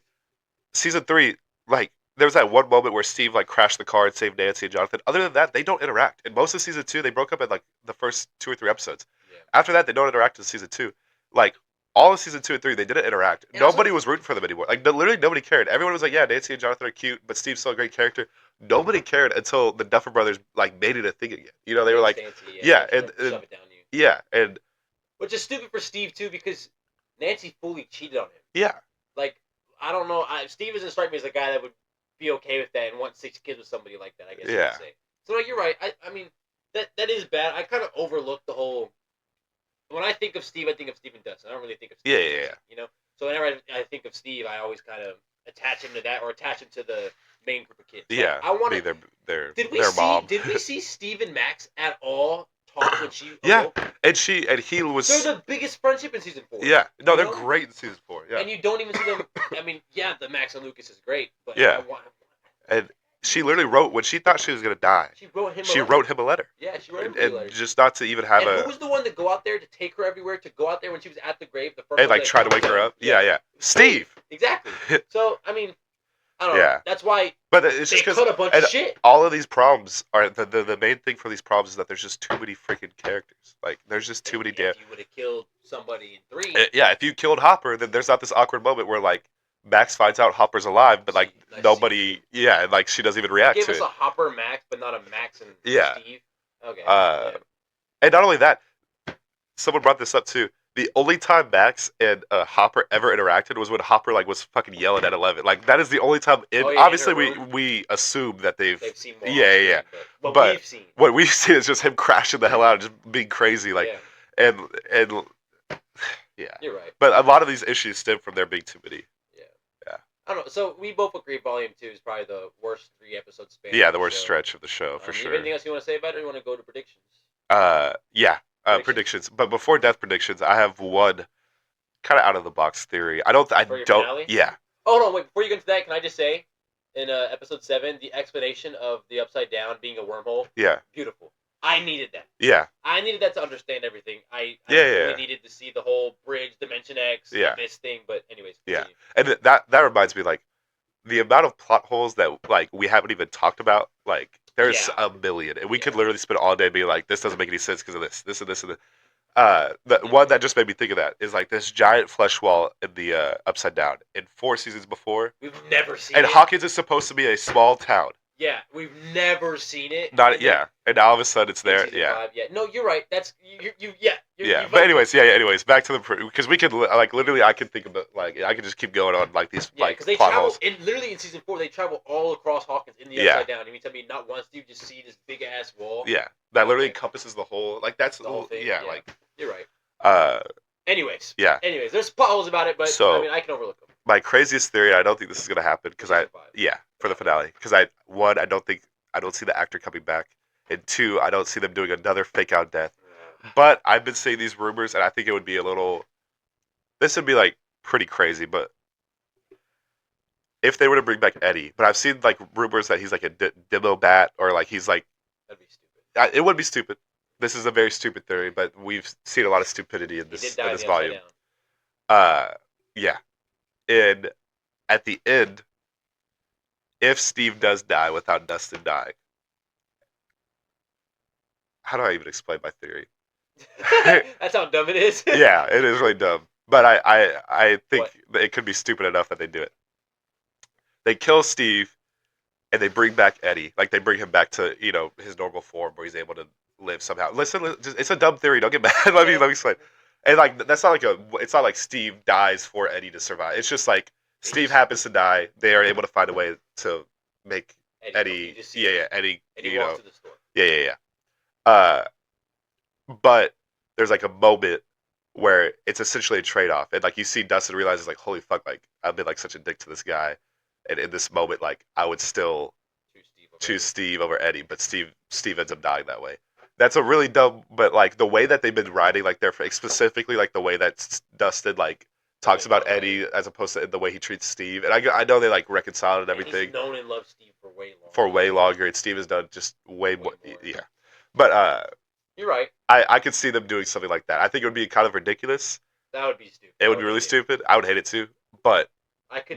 season 3, like there was that one moment where Steve like crashed the car and saved Nancy and Jonathan. Other than that, they don't interact. In most of season 2, they broke up in like the first 2 or 3 episodes. Yeah. After that, they don't interact in season 2. Like all of season 2 and 3, they didn't interact. And nobody was rooting for them anymore. Like literally nobody cared. Everyone was like, yeah, Nancy and Jonathan are cute, but Steve's still a great character. Nobody cared until the Duffer Brothers like made it a thing again. They were like, Nancy, yeah, and shove it down you. Yeah, and which is stupid for Steve too, because Nancy fully cheated on him. Yeah. Like, I don't know. Steve doesn't strike me as a guy that would be okay with that and want 6 kids with somebody like that, I guess you could say. So, no, you're right. I mean, that is bad. I kind of overlooked the whole... When I think of Steve, I think of Steve and Dustin. I don't really think of Steve. Yeah. So whenever I think of Steve, I always kind of attach him to that or attach him to the main group of kids. Yeah. I want to... their mom. Did we see Steve and Max at all talk when she... Yeah. And he was... They're the biggest friendship in season 4. Yeah. No, they're great in season 4. Yeah. And you don't even see them... I mean, yeah, the Max and Lucas is great, but... Yeah. And she literally wrote... When she thought she was going to die... She wrote him a letter. Yeah, she wrote him a letter. And just not to even have who was the one to go out there, to take her everywhere, to go out there when she was at the grave? The first and, like, try to wake her up? Yeah. Steve! Exactly. So, I mean... I don't know. Yeah. That's why it's they cut a bunch of shit. All of these problems are the main thing for these problems is that there's just too many freaking characters. Like there's just too many damn. If you would have killed somebody in 3. If you killed Hopper, then there's not this awkward moment where like Max finds out Hopper's alive, but like nobody. Yeah, like she doesn't even react to it. Give us a Hopper Max, but not a Max and Steve. Okay. And not only that, someone brought this up too. The only time Max and Hopper ever interacted was when Hopper like was fucking yelling at 11. Like that is the only time. Obviously, we assume that they've seen more. Yeah. But we've seen. What we've seen is just him crashing the hell out and just being crazy. Like, and yeah. You're right. But a lot of these issues stem from there being too many. Yeah. I don't know. So we both agree Volume 2 is probably the worst 3-episode span. Yeah, the worst stretch of the show for sure. Anything else you want to say about it, or you want to go to predictions? Yeah. Predictions. But before death predictions, I have one kind of out of the box theory. I don't. Finale? Yeah. Oh no! Wait. Before you get into that, can I just say, in episode 7, the explanation of the Upside Down being a wormhole. Yeah. Beautiful. I needed that. Yeah. I needed that to understand everything. I really needed to see the whole bridge, Dimension X, this thing. But anyways. Continue. Yeah. And that reminds me, like, the amount of plot holes that like we haven't even talked about, like. There's a million, and we could literally spend all day being like, this doesn't make any sense because of this and this and this. The one that just made me think of that is like this giant flesh wall in the Upside Down. In 4 seasons before, we've never seen it. And it. Hawkins is supposed to be a small town. Yeah, we've never seen it. And now all of a sudden it's there. Yeah. 5, no, you're right. That's you. But anyways, back to the because we could like literally I could think about like I could just keep going on like these like because they plot travel holes. Literally in season 4 they travel all across Hawkins in the Upside Down. And you tell me not once do you just see this big ass wall? Yeah, that literally encompasses the whole like that's the whole thing. Yeah, like you're right. Anyways, there's plot holes about it, but I mean I can overlook them. My craziest theory, I don't think this is gonna happen because for the finale because I don't see the actor coming back, and 2 I don't see them doing another fake out death. But I've been seeing these rumors, and I think it would be this would be like pretty crazy, but if they were to bring back Eddie, but I've seen like rumors that he's like a demo bat or like he's like that'd be stupid. It would be stupid. This is a very stupid theory, but we've seen a lot of stupidity in this volume. Yeah. And at the end, if Steve does die without Dustin dying, how do I even explain my theory? That's how dumb it is. Yeah, it is really dumb. But I think it could be stupid enough that they do it. They kill Steve, and they bring back Eddie. Like, they bring him back to, his normal form where he's able to live somehow. Listen, it's a dumb theory. Don't get mad. Let me explain. And like that's not like it's not like Steve dies for Eddie to survive. It's just like Steve happens to die. They are able to find a way to make Eddie Eddie. Eddie walks to the store. Yeah. But there's like a moment where it's essentially a trade off, and like you see Dustin realizes like, holy fuck, like I've been like such a dick to this guy, and in this moment, like I would still choose Steve over Eddie, but Steve ends up dying that way. That's a really dumb, but like the way that they've been writing, like they're specifically like the way that Dustin like talks about Eddie as opposed to the way he treats Steve, and I know they like reconciled and everything. He's known and loved Steve for way longer. And Steve has done just way more. Yeah, but you're right. I could see them doing something like that. I think it would be kind of ridiculous. That would be stupid. It would be really stupid. I would hate it too, but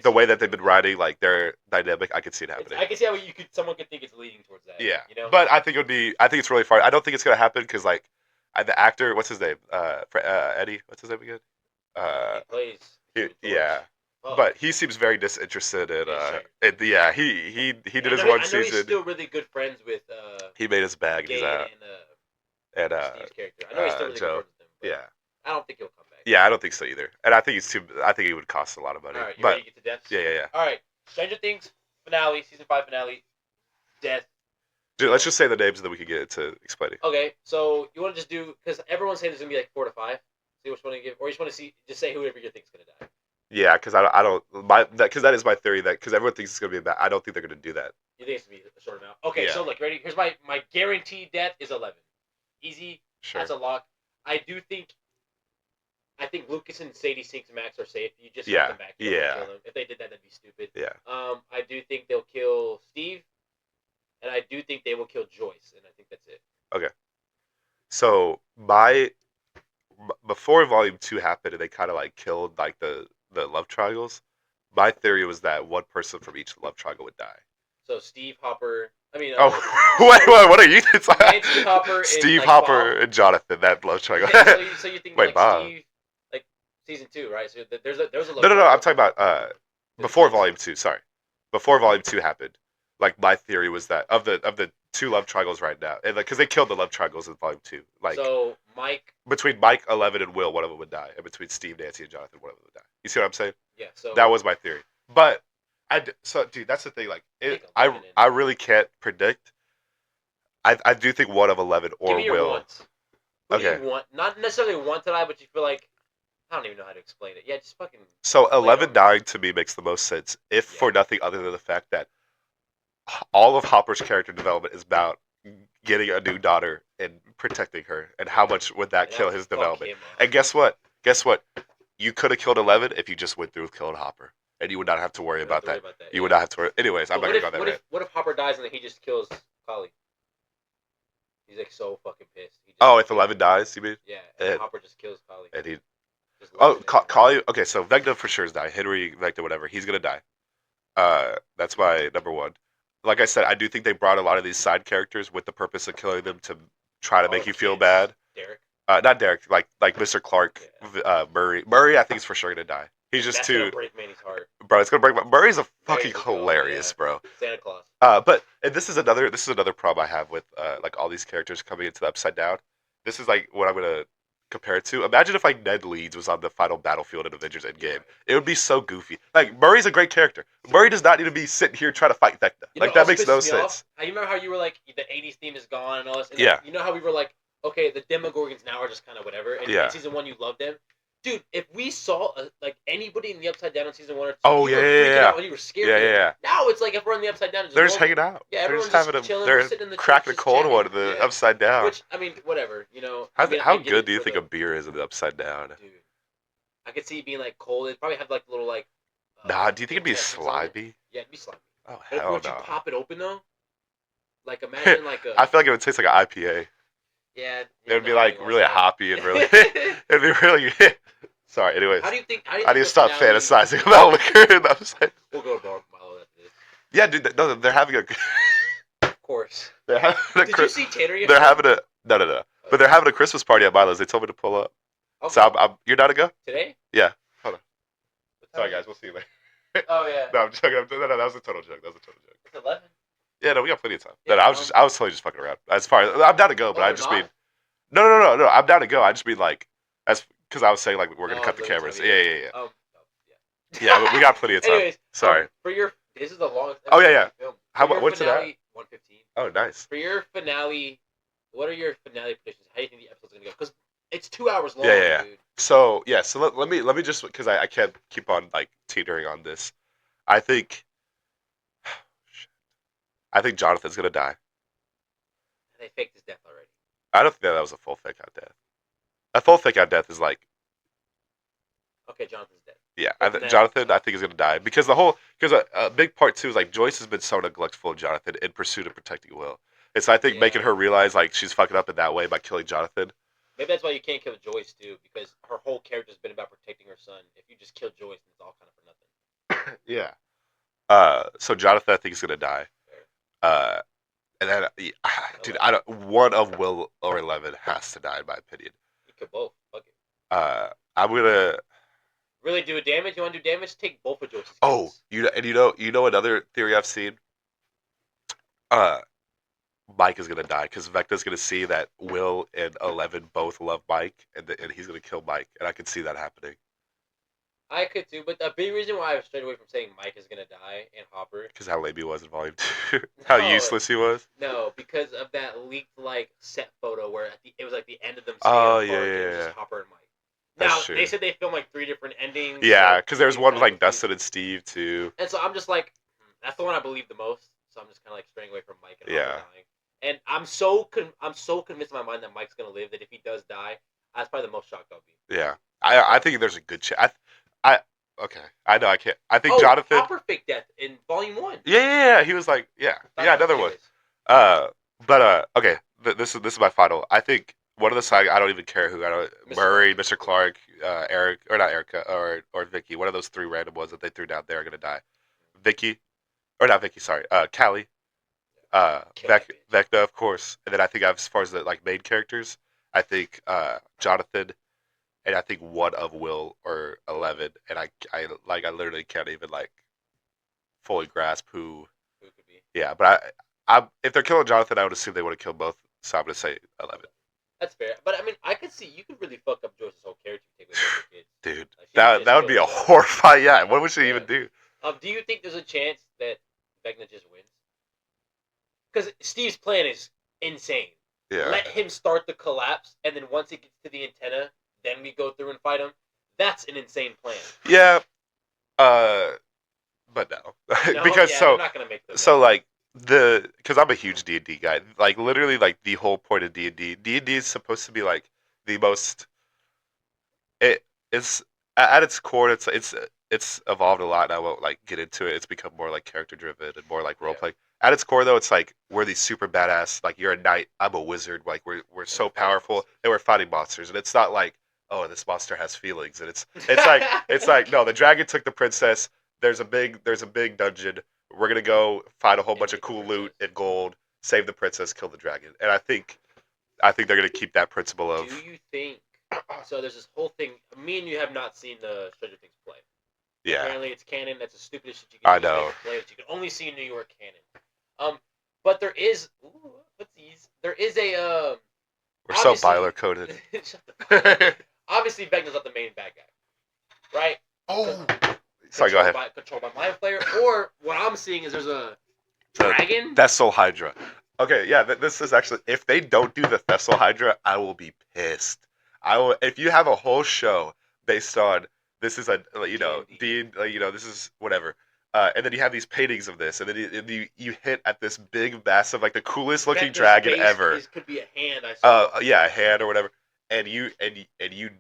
the way that they've been writing, like their dynamic, I could see it happening. I can see how someone could think it's leading towards that. Yeah, you know. But I think it would be. I think it's really far. I don't think it's gonna happen because like the actor, what's his name? Eddie. What's his name again? He plays. Yeah. Oh. But he seems very disinterested in. He did his one season. He's still really good friends with. He made his bag. And he's out. And Steve's character. I know he's still really good friends with him. I don't think he'll come back. Yeah, I don't think so either. And I think he's too. I think it would cost a lot of money. All right, you ready to get to deaths? Yeah. All right, Stranger Things finale, season 5 finale, death. Dude, let's just say the names and then we can get into explaining. Okay, so you want to just do because everyone's saying there's gonna be like 4 to 5. See which one to give, or you just want to see just say whoever you think's gonna die. Yeah, because because that is my theory that because everyone thinks it's gonna be bad. I don't think they're gonna do that. You think it's gonna be a short amount? Okay, so look, ready? Here's my guaranteed death is 11. Easy. Sure. That's a lock. I think Lucas and Sadie Sinks Max are safe. You just have them back. Kill them. If they did that, that'd be stupid. Yeah. I do think they'll kill Steve, and I do think they will kill Joyce, and I think that's it. Okay. So before Volume 2 happened, and they kind of like killed like the love triangles. My theory was that one person from each love triangle would die. So Steve, Hopper. Wait, what are you? Nancy, Hopper, Steve, Hopper, and Jonathan. That love triangle. So you think wait, like Steve, like season 2, right? So there's a love no. I'm talking about before Volume 2. Sorry, before Volume 2 happened. Like my theory was that of the 2 love triangles right now, and because they killed the love triangles in Volume 2. Like so between Mike, 11, and Will, one of them would die, and between Steve, Nancy, and Jonathan, one of them would die. You see what I'm saying? Yeah. So that was my theory, but. Dude, that's the thing. Like, I really can't predict. I do think one of 11 or Give me your Will. Wants. Who do you want? Not necessarily want to die, but you feel like I don't even know how to explain it. Yeah, just fucking. So 11 dying to me makes the most sense, if for nothing other than the fact that all of Hopper's character development is about getting a new daughter and protecting her, and how much would that kill his development? And guess what? You could have killed 11 if you just went through with killing Hopper. And you would not have to worry about that. You would not have to worry. Anyways, I'm not going to go there. What if Hopper dies and then he just kills Kali? He's like so fucking pissed. If 11 dies, you mean? Yeah, and Hopper just kills Kali. And he... Kali... Okay, so Vecna for sure is dying. Henry, Vecna, whatever. He's going to die. That's my number one. Like I said, I do think they brought a lot of these side characters with the purpose of killing them to try to make you feel bad. Derek? Not Derek. Like Mr. Clark. Yeah. Murray, I think is for sure going to die. He's just too. Gonna break Manny's heart. Bro, it's gonna break. Murray's fucking hilarious, bro. Santa Claus. But and this is another problem I have with like all these characters coming into the Upside Down. This is like what I'm gonna compare it to. Imagine if like Ned Leeds was on the final battlefield in Avengers Endgame. It would be so goofy. Like Murray's a great character. Murray does not need to be sitting here trying to fight Vecna. Like that makes no sense. You remember how you were like the '80s theme is gone and all this. And yeah. You know how we were like, okay, the Demogorgons now are just kind of whatever. And in season 1 you loved them. Dude, if we saw like anybody in the Upside Down in season 1 or 2, you were scared. Yeah. Now it's like if we're in the Upside Down, they're just hanging out. Yeah, everyone's just having chilling. They're cracking a cold one in the Upside Down. Which I mean, whatever, you know. How good do you think a beer is in the Upside Down? Dude, I could see it being like cold. It'd probably have like little like. Nah, do you think it'd be slimy? Yeah, it'd be slimy. Oh hell no. Would you pop it open though? Like imagine like a. I feel like it would taste like an IPA. Yeah. It would be like really hoppy and really. It'd be really. Sorry. Anyways, how do you think I need to stop fantasizing about liquor in the Upside. We'll go to Bar Milo after this. Yeah, dude. No, they're having a. Of course. They're having a. Did you see Tanner? They're having a no. But they're having a Christmas party at Milo's. They told me to pull up. Okay. So you're down to go? Today? Yeah. Hold on. Sorry guys, we'll see you later. Oh yeah. No, I'm joking. No, that was a total joke. It's 11. Yeah, no, we got plenty of time. Yeah, no, I was totally just fucking around. As far as I'm down to go, but I just mean. No. I'm down to go. I just mean like, as because I was saying like we're gonna cut the cameras. Yeah. Oh, yeah. Yeah, but we got plenty of time. Anyways, sorry. This is the longest. Oh yeah. Film. How about what's finale, it at? 1:15. Oh, nice. For your finale, what are your finale predictions? How do you think the episode's gonna go? Because it's 2 hours long. Yeah. Dude. So let me just because I can't keep on like teetering on this. I think Jonathan's gonna die. They faked his death already. I don't think that was a full fake out death. A full fake out death is like. Okay, Jonathan's dead. Yeah, Jonathan, I think is gonna die because a big part too is like Joyce has been so neglectful of Jonathan in pursuit of protecting Will. And so I think making her realize like she's fucking up in that way by killing Jonathan. Maybe that's why you can't kill Joyce too, because her whole character's been about protecting her son. If you just kill Joyce, then it's all kind of for nothing. Yeah. So Jonathan, I think is gonna die. And then, dude, one of Will or 11 has to die in my opinion. You could both. Fuck it. I'm gonna. Really do damage? You want to do damage? Take both of Joyce's. Oh, you know another theory I've seen. Mike is gonna die because Vecna's gonna see that Will and 11 both love Mike, and he's gonna kill Mike, and I could see that happening. I could too, but the big reason why I strayed away from saying Mike is gonna die and Hopper because how lame he was in Volume 2, how useless he was. No, because of that leaked like set photo where it was like the end of them. Oh yeah. It was just Hopper and Mike. That's true. They said they filmed like 3 different endings. Yeah, because there's one with like Dustin and Steve too. And so I'm just like, that's the one I believe the most. So I'm just kind of like straying away from Mike and Hopper dying. And I'm so convinced in my mind that Mike's gonna live that if he does die, that's probably the most shocked I'll be. Yeah, I think there's a good chance. Okay, I know I can't. I think Jonathan. Hopper fake death in Volume 1. Yeah. He was like, another one. Okay. This is my final. I think one of the side. I don't even care who. Murray, Mr. Clark, Eric, or not Erica, or Vicky. One of those 3 random ones that they threw down there are gonna die. Vicky, or not Vicky. Sorry, Callie. Vecna, of course, and then I think as far as the like main characters, I think Jonathan, and I think one of Will or 11, and I literally can't even like fully grasp who could be. Yeah, but I if they're killing Jonathan, I would assume they would have killed both. So I'm gonna say 11. That's fair, but I mean, I could see you could really fuck up Joyce's whole character if you take away both her kids. Dude, that would be a horrifying. Yeah, what would she even do? Do you think there's a chance that Vecna just wins? Because Steve's plan is insane. Yeah. Let him start the collapse, and then once it gets to the antenna, then we go through and fight him. That's an insane plan. Yeah. But no. Because they're not gonna make them. So like because I'm a huge D&D guy. Like literally, like the whole point of D&D. D&D is supposed to be like the most. It's at its core. It's evolved a lot, and I won't like get into it. It's become more like character driven and more like role playing. At its core, though, it's like we're these super badass. Like you're a knight, I'm a wizard. Like we're so powerful, and we're fighting monsters. And it's not like, oh, this monster has feelings. And it's like no, the dragon took the princess. There's a big dungeon. We're gonna go find a whole bunch of cool loot and gold, save the princess, kill the dragon. And I think they're gonna keep that principle of. Do you think? So there's this whole thing. Me and you have not seen the Stranger Things play. Yeah. Apparently it's canon. That's the stupidest shit you can play. That you can only see in New York canon. But there is. What's these? There is a. We're so Byler coded. Obviously, Vecna's not the main bad guy, right? Oh. Sorry, go ahead. Controlled by Mind Flayer, or what I'm seeing is there's a dragon. Thessal Hydra. Okay, yeah, this is actually. If they don't do the Thessal Hydra, I will be pissed. If you have a whole show based on this is a this is whatever. And then you have these paintings of this, and then you hit at this big, massive, like the coolest looking dragon ever. This could be a hand. I saw. Yeah, a hand or whatever. And you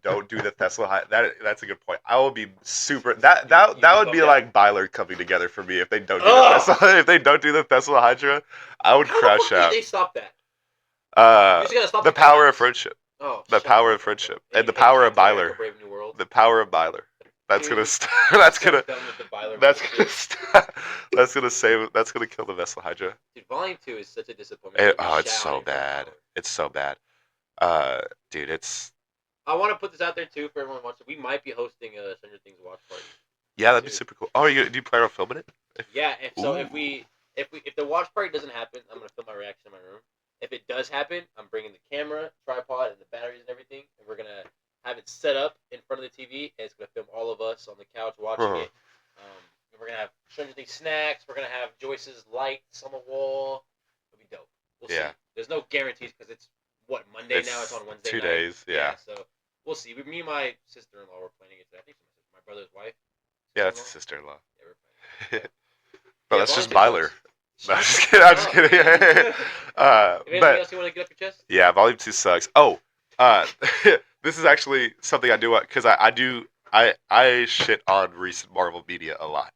don't do the Thessal. That's a good point. I will be super. That would be like Byler coming together for me if they don't do the Thessal. If they don't do the Thessal Hydra, I would crash out. They stop that. The power of friendship. Oh, the power of friendship and the power of Byler. The power of Byler. That's gonna kill the Vessel Hydra. Dude, Volume 2 is such a disappointment. It's so bad. It's so bad. Dude, it's. I want to put this out there too for everyone watching. We might be hosting a Stranger Things watch party. Yeah, that'd be super cool. Oh, do you plan on filming it? Yeah. If the watch party doesn't happen, I'm gonna film my reaction in my room. If it does happen, I'm bringing the camera, tripod, and the batteries and everything, and we're gonna have it set up in front of the TV, and it's gonna film all of us on the couch watching it. And we're gonna have Stranger Things snacks. We're gonna have Joyce's lights on the wall. It'll be dope. We'll see. There's no guarantees because it's Monday now. It's on Wednesday 2 night. days. Yeah. So we'll see. Me and my sister-in-law were planning it. I think my brother's wife. Yeah, that's a sister-in-law. Yeah, we're planning. No, that's just Byler. No, I'm just kidding. I'm just kidding. Anything else you want to get up your chest? Yeah, Volume 2 sucks. Oh, this is actually something I do because I shit on recent Marvel media a lot,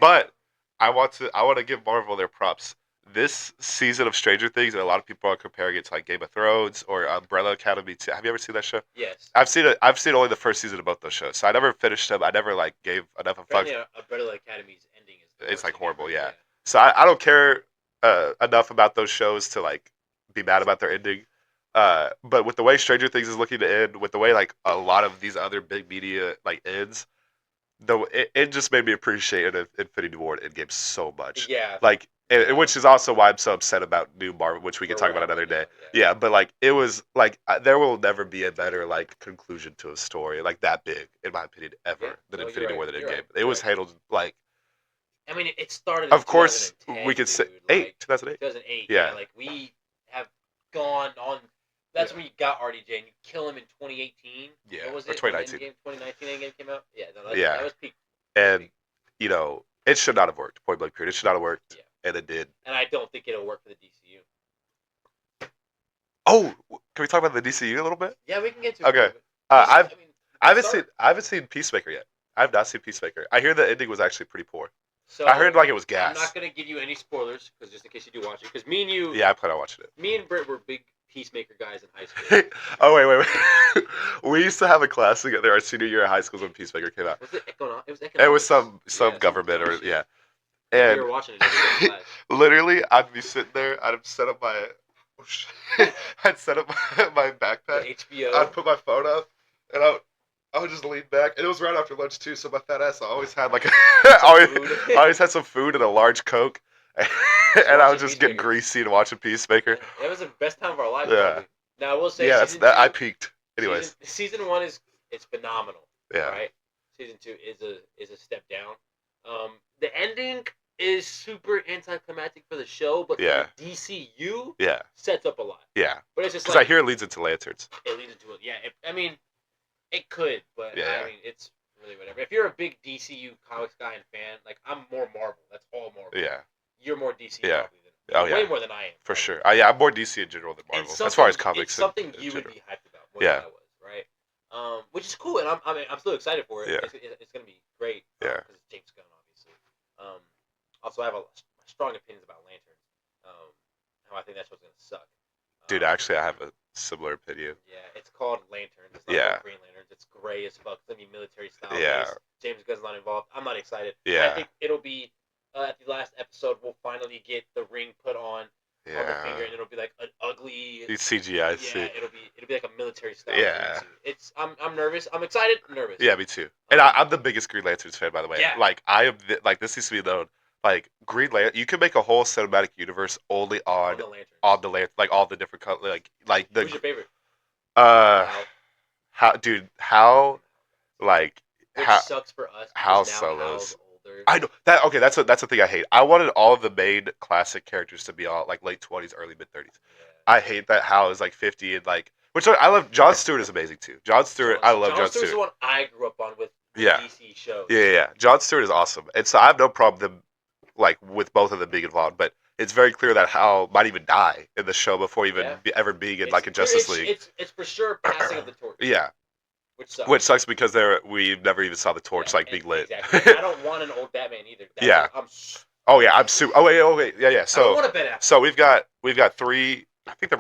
but I want to give Marvel their props. This season of Stranger Things, and a lot of people are comparing it to like Game of Thrones or Umbrella Academy. Have you ever seen that show? Yes. I've seen it. I've seen only the first season of both those shows, so I never finished them. I never like gave enough of fucks. Umbrella Academy's ending is. It's like horrible, yeah. So I don't care enough about those shows to like be mad about their ending. But with the way Stranger Things is looking to end, with the way like a lot of these other big media like ends, though it just made me appreciate Infinity War and Endgame so much. Yeah. Like, which is also why I'm so upset about new Marvel, which we can talk about another day. Yeah, but like it was like there will never be a better like conclusion to a story like that big, in my opinion, ever than Infinity War than Endgame. It was handled like. I mean, it started. Of course, we could say 2008. 2008. Yeah. Like we have gone on. That's when you got RDJ and you kill him in 2018. Yeah. What was or it? 2019. 2019 Endgame came out. Yeah. That was peak. And you know, it should not have worked. Point blank period. It should not have worked. Yeah. And it did. And I don't think it'll work for the DCU. Oh, can we talk about the DCU a little bit? Yeah, we can get to it. Okay. I haven't seen Peacemaker yet. I have not seen Peacemaker. I hear the ending was actually pretty poor. So I heard like it was gas. I'm not gonna give you any spoilers because just in case you do watch it, because me and you. Yeah, I plan on watching it. Me and Britt were big Peacemaker guys in high school. Oh wait. We used to have a class together our senior year of high school when Peacemaker came out. Was it economics? It was some government or yeah. And we were watching it. Literally, I'd be sitting there. I'd set up my. I'd set up my backpack. The HBO. I'd put my phone up, and I would just lean back, and it was right after lunch too. So my fat ass, I always had like, I always had some food and a large Coke, and I would just get greasy and watching Peacemaker. It was the best time of our lives. Yeah. Probably. Now I will say, I peaked. Anyways, season 1 it's phenomenal. Yeah. Right. Season 2 is a step down. The ending is super anticlimactic for the show, but for the DCU, sets up a lot. Yeah. But it's just because I hear it leads into Lanterns. It leads into it. Yeah. I mean. It could, but I mean, it's really whatever. If you're a big DCU comics guy and fan, like I'm more Marvel. That's all Marvel. Yeah. You're more DC. Yeah. Probably way more than I am. For sure. I'm more DC in general than Marvel as far as comics. It's something you would be hyped about more than I was, right? Which is cool, and I'm still excited for it. Yeah. It's gonna be great. Yeah. Because it's James Gunn, obviously. Also, I have strong opinions about Lanterns. How I think that show's gonna suck. Dude, actually, I have a similar opinion. Yeah, it's called Lanterns. It's not called Green Lanterns. It's gray as fuck. It's gonna be military style. Yeah. James Gunn's not involved. I'm not excited. Yeah. I think it'll be at the last episode. We'll finally get the ring put on the finger, and it'll be like an ugly CGI. Yeah, it'll be like a military style. Yeah. I'm nervous. I'm excited. I'm nervous. Yeah, me too. And I'm the biggest Green Lanterns fan, by the way. Yeah. Like I am. This needs to be known. Like Green Lantern, you can make a whole cinematic universe only on the Lantern, like all the different colors, like the. Who's your favorite? How, like, which how sucks for us. How Solo's. I know that. Okay, that's the thing I hate. I wanted all of the main classic characters to be all like late 20s, early mid 30s. Yeah. I hate that Hal is like 50 and like. Which I love. Jon Stewart is amazing too. I love Jon Stewart. Stewart's the one I grew up on with DC shows. Yeah. Jon Stewart is awesome, and so I have no problem them. Like with both of them being involved, but it's very clear that Hal might even die in the show before even ever being in like a Justice League. It's for sure passing of the torch. Yeah, which sucks because we never even saw the torch being lit. Exactly. I don't want an old Batman either. I'm super. Oh wait, yeah. So I don't want a Ben Affleck. So we've got 3. I think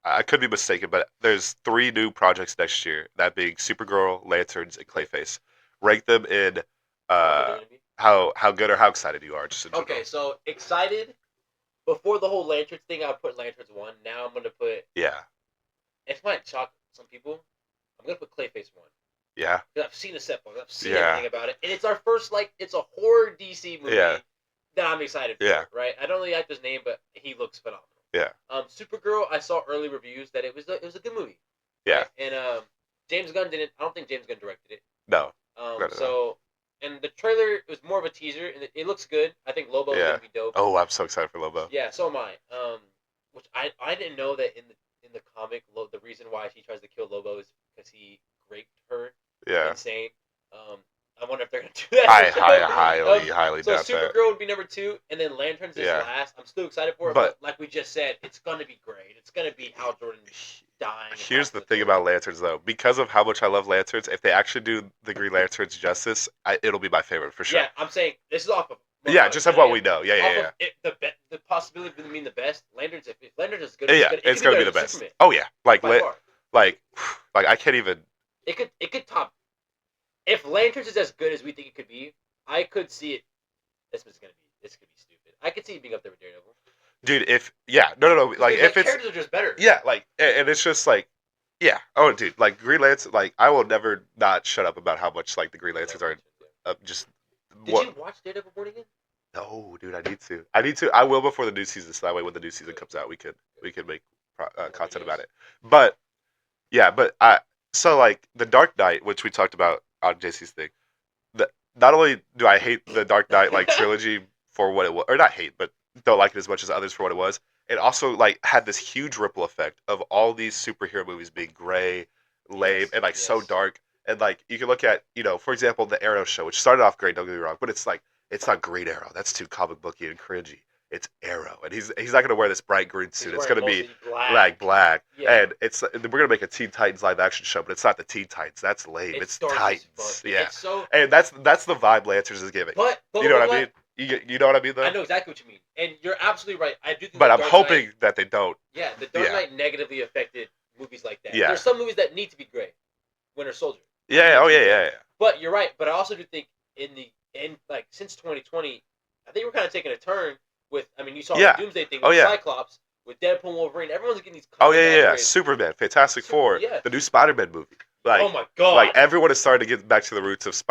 I could be mistaken, but there's 3 new projects next year. That being Supergirl, Lanterns, and Clayface. Rank them in. How good or how excited you are? Okay, so excited. Before the whole Lanterns thing, I would put Lanterns 1. Now I'm gonna put. Yeah. It might shock some people. I'm gonna put Clayface 1. Yeah. I've seen the set photos. I've seen everything about it, and it's our first it's a horror DC movie that I'm excited for. Yeah. Right. I don't really like his name, but he looks phenomenal. Yeah. Supergirl. I saw early reviews that it was a good movie. Yeah. Right? And James Gunn didn't. I don't think James Gunn directed it. No. So, and the trailer was more of a teaser, and it looks good. I think Lobo is gonna be dope. Oh, I'm so excited for Lobo. Yeah, so am I. Which I didn't know that in the comic, the reason why she tries to kill Lobo is because he raped her. Yeah. Insane. I wonder if they're gonna do that. I highly so doubt Supergirl that. would be number 2, and then Lanterns is last. I'm still excited for it, but like we just said, it's gonna be great. It's gonna be Hal Jordan dying. Here's the thing about Lanterns, though. Because of how much I love Lanterns, if they actually do the Green Lanterns justice, it'll be my favorite for sure. Yeah, I'm saying this is off of. Just of what we know. Yeah. The possibility of being the best Lanterns. If Lanterns is good, it's gonna be the best. Superman. Oh yeah, like I can't even. It could top. If Lanterns is as good as we think it could be, I could see it. This could be stupid. I could see it being up there with Daredevil. Dude, no. Like if it's characters are just better. Yeah, like, and it's just like, yeah. Oh, dude, like Green Lantern. Like I will never not shut up about how much like the Green Lanterns are just. Did you watch Daredevil Born Again? No, dude, I need to. I will before the new season, so that way when the new season comes out, we could make content about it. But yeah, so like the Dark Knight, which we talked about on JC's thing. Not only do I hate the Dark Knight like trilogy for what it was, or not hate, but don't like it as much as others for what it was. It also like had this huge ripple effect of all these superhero movies being gray, lame, and like so dark. And like you can look at, for example, the Arrow show, which started off great, don't get me wrong, but it's like it's not Green Arrow. That's too comic booky and cringy. It's Arrow, and he's not gonna wear this bright green suit. It's gonna be black, and we're gonna make a Teen Titans live action show, but it's not the Teen Titans. That's lame. It's Titans. Yeah, and that's the vibe Lanterns is giving. But you know what I mean? You know what I mean, though? I know exactly what you mean, and you're absolutely right. I do think. But I'm hoping that they don't. Yeah, the Dark Knight negatively affected movies like that. Yeah. There's some movies that need to be gray. Winter Soldier. Yeah. Oh yeah. But you're right. But I also do think like since 2020, I think we're kind of taking a turn. You saw the Doomsday thing with Cyclops, with Deadpool and Wolverine. Everyone's getting these. Superman, Fantastic Four, the new Spider-Man movie. Like, oh my god! Like everyone is starting to get back to the roots of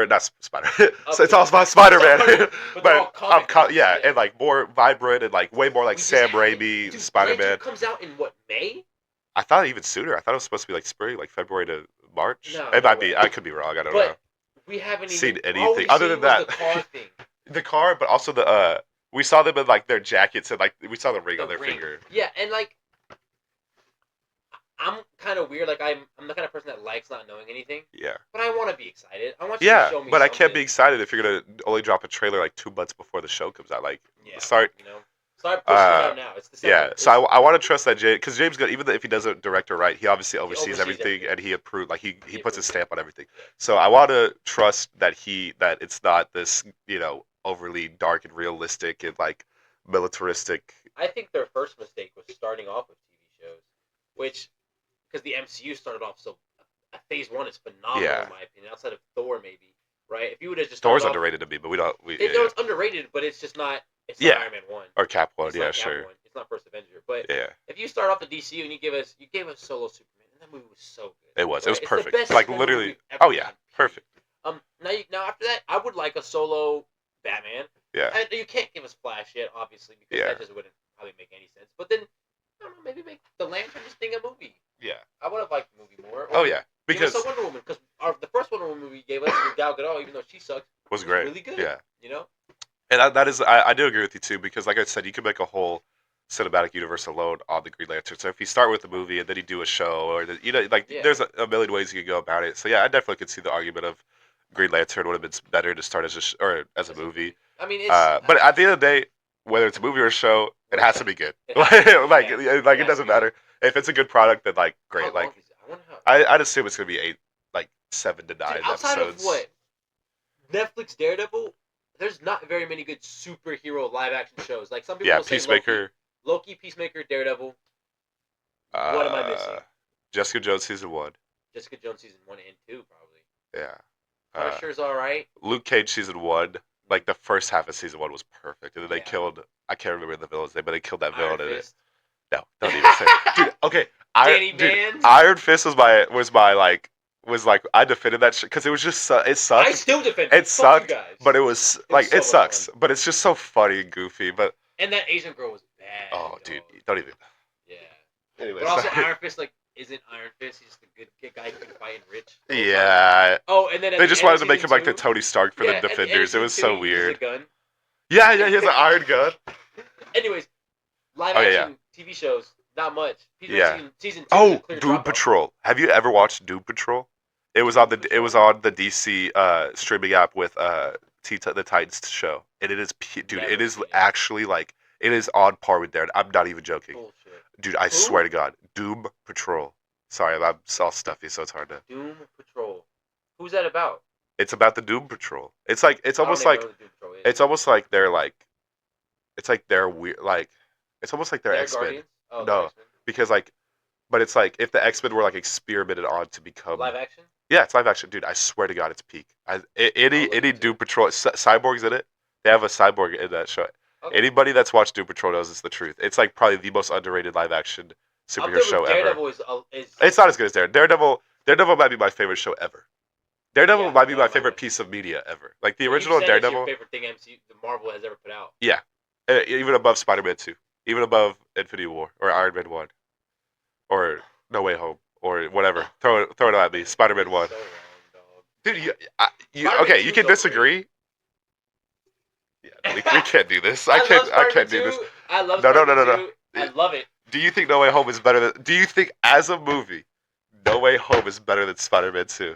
not Spider. So it's all about Spider-Man, but and like more vibrant and like way more like Sam Raimi Spider-Man. Comes out in what, May? I thought even sooner. I thought it was supposed to be like spring, like February to March. No, it might be. I could be wrong. I don't know. We haven't seen anything other than that. The car thing. The car, but also the we saw them in like their jackets and like we saw the ring on their finger. Yeah, and like I'm kind of weird. Like I'm the kind of person that likes not knowing anything. Yeah. But I want to be excited. I want you to show me. But something. I can't be excited if you're gonna only drop a trailer like 2 months before the show comes out. Like start. Start pushing it out now. It's the yeah. So I want to trust that because James Gunn, even if he doesn't direct or write, he obviously oversees everything and he approved. Like he puts his stamp on everything. So I want to trust that it's not this overly dark and realistic and like militaristic. I think their first mistake was starting off with TV shows, because the MCU started off so. Phase 1 is phenomenal in my opinion. Outside of Thor, maybe, right? If you would have just Thor's underrated to me, but we don't. It's underrated, but it's just not. It's not Iron Man 1 or Cap 1. It's sure. Cap 1. It's not First Avenger, but if you start off the DCU and you gave us Solo Superman, and that movie was so good. It was. Right? It was perfect. It's the best literally. Oh yeah, perfect. Now after that, I would like a solo Batman. Yeah. And you can't give us Flash yet, obviously, because that just wouldn't probably make any sense. But then, I don't know, maybe make the Lanterns thing a movie. Yeah. I would have liked the movie more. Oh yeah, because give us a Wonder Woman, because the first Wonder Woman movie you gave us with Gal Gadot, even though she sucked, was great. Really good. Yeah. And that is, I do agree with you too, because like I said, you could make a whole cinematic universe alone on the Green Lantern. So if you start with the movie and then you do a show, or there's a million ways you could go about it. So yeah, I definitely could see the argument of Green Lantern would have been better to start as a movie. I mean, but at the end of the day, whether it's a movie or a show, it has to be good. It doesn't matter if it's a good product. Then like great. Like I'd assume it's gonna be 7 to 9 outside episodes. Of what? Netflix Daredevil. There's not very many good superhero live action shows. Like some people will say Peacemaker. Loki, Peacemaker, Daredevil. What am I missing? Jessica Jones season 1. Jessica Jones season 1 and 2 probably. Yeah. Punisher's alright. Luke Cage season 1. Like the first half of season 1 was perfect, and then they killed. I can't remember the villain's name, but they killed that villain in it. No, don't even say. Dude, okay. Iron Fist was like I defended that shit because it was just it sucked. I still defend it. Sucked, but it was like it sucks, but it's just so funny and goofy. But and that Asian girl was bad. Oh, dude, don't even. Yeah. Anyways, but also Iron Fist, like isn't Iron Fist. He's just a good guy who can fight and rich. Yeah. Oh, and then they just wanted to make him like the Tony Stark for the Defenders. It was so weird. He has a gun. Yeah, he has an iron gun. Anyways, live action TV shows, not much. Season 2 is a clear Doom Patrol. Have you ever watched Doom Patrol? It was on the DC streaming app with the Titans show, and it is it is actually like it is on par with there. I'm not even joking. Bullshit. Dude, I swear to God, Doom Patrol. Sorry, I'm all stuffy, so it's hard to. Doom Patrol. Who's that about? It's about the Doom Patrol. It's almost like they're like, it's like they're weird. Like, it's almost like they're X-Men. Oh, no, because like, but it's like if the X-Men were like experimented on to become live action. Yeah, it's live action, dude. I swear to God, it's peak. Any Doom Patrol Cyborg's in it. They have a cyborg in that show. Okay. Anybody that's watched Doom Patrol knows it's the truth. It's like probably the most underrated live action superhero show ever. Daredevil is. It's not as good as Daredevil. Daredevil might be my favorite show ever. Daredevil might be my favorite piece of media ever. Like the original Daredevil. It's your favorite thing the Marvel has ever put out. Yeah, even above Spider-Man 2, even above Infinity War or Iron Man 1, or No Way Home or whatever. Throw it at me. Spider-Man 1. So wrong, dude, okay? You can disagree. Yeah, we can't do this. I can't do this. I love Spider-Man 2. I love it. Do you think No Way Home is better than? Do you think as a movie, No Way Home is better than Spider-Man 2?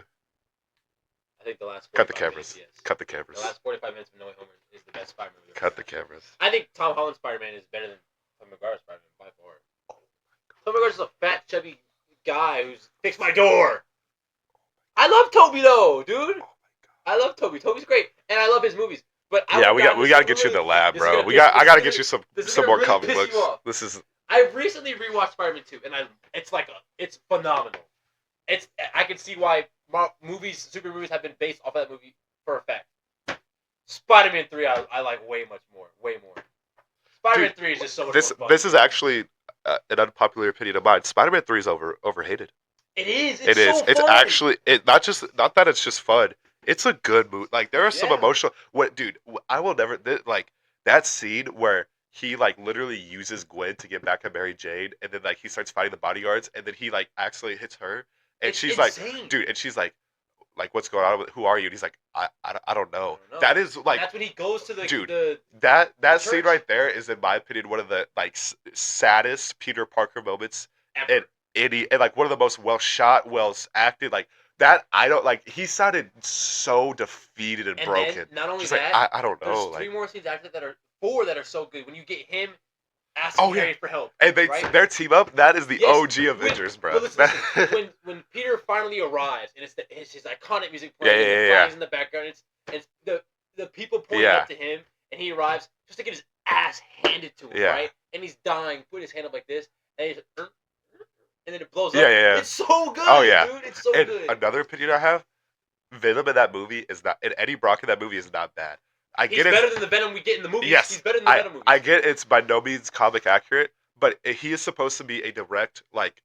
I think the last. Cut the cameras. Minutes, yes. Cut the cameras. The last 45 minutes of No Way Home is the best Spider-Man movie. Cut the cameras. I think Tom Holland's Spider-Man is better than Tom McGuire's Spider-Man by far. Tom McGuire's just a fat, chubby guy who's fixed my door. I love Toby though, dude. I love Toby. Toby's great, and I love his movies. But we gotta get you in the lab, bro. I gotta get you some more comic books. This is. I recently rewatched Spider-Man 2, and it's phenomenal. I can see why super movies have been based off of that movie for a fact. Spider-Man 3, I like way more. Spider-Man 3 is just so much more fun. This is actually an unpopular opinion of mine. Spider-Man 3 is overhated. It is. It's actually not that it's just fun. It's a good movie. Like there are some emotional. Dude? I will never like that scene where he like literally uses Gwen to get back at Mary Jane, and then like he starts fighting the bodyguards, and then he like accidentally hits her, and she's insane. Like, dude, and she's like, what's going on? Who are you? And he's like, I don't know. That is like, and that's when he goes to the dude. The scene right there is, in my opinion, one of the like saddest Peter Parker moments ever. And like one of the most well shot, well acted. Like that, I don't like. He sounded so defeated and broken. Then, not only just that, like, I don't know. There's 3 more scenes after that are 4 that are so good. When you get him asking Harry for help, and their team up, that is the OG Avengers, bro. Listen, when Peter finally arrives, and it's his iconic music playing, and the flags in the background, it's the people pointing up to him, and he arrives just to get his ass handed to him, right? And he's dying, put his hand up like this, and he's and then it blows up. It's so good, dude. It's so good. Another opinion I have, Venom in that movie is not, and Eddie Brock in that movie is not bad. He's better than the Venom we get in the movies. Yes, he's better than the Venom movies. I get it's by no means comic accurate, but he is supposed to be a direct like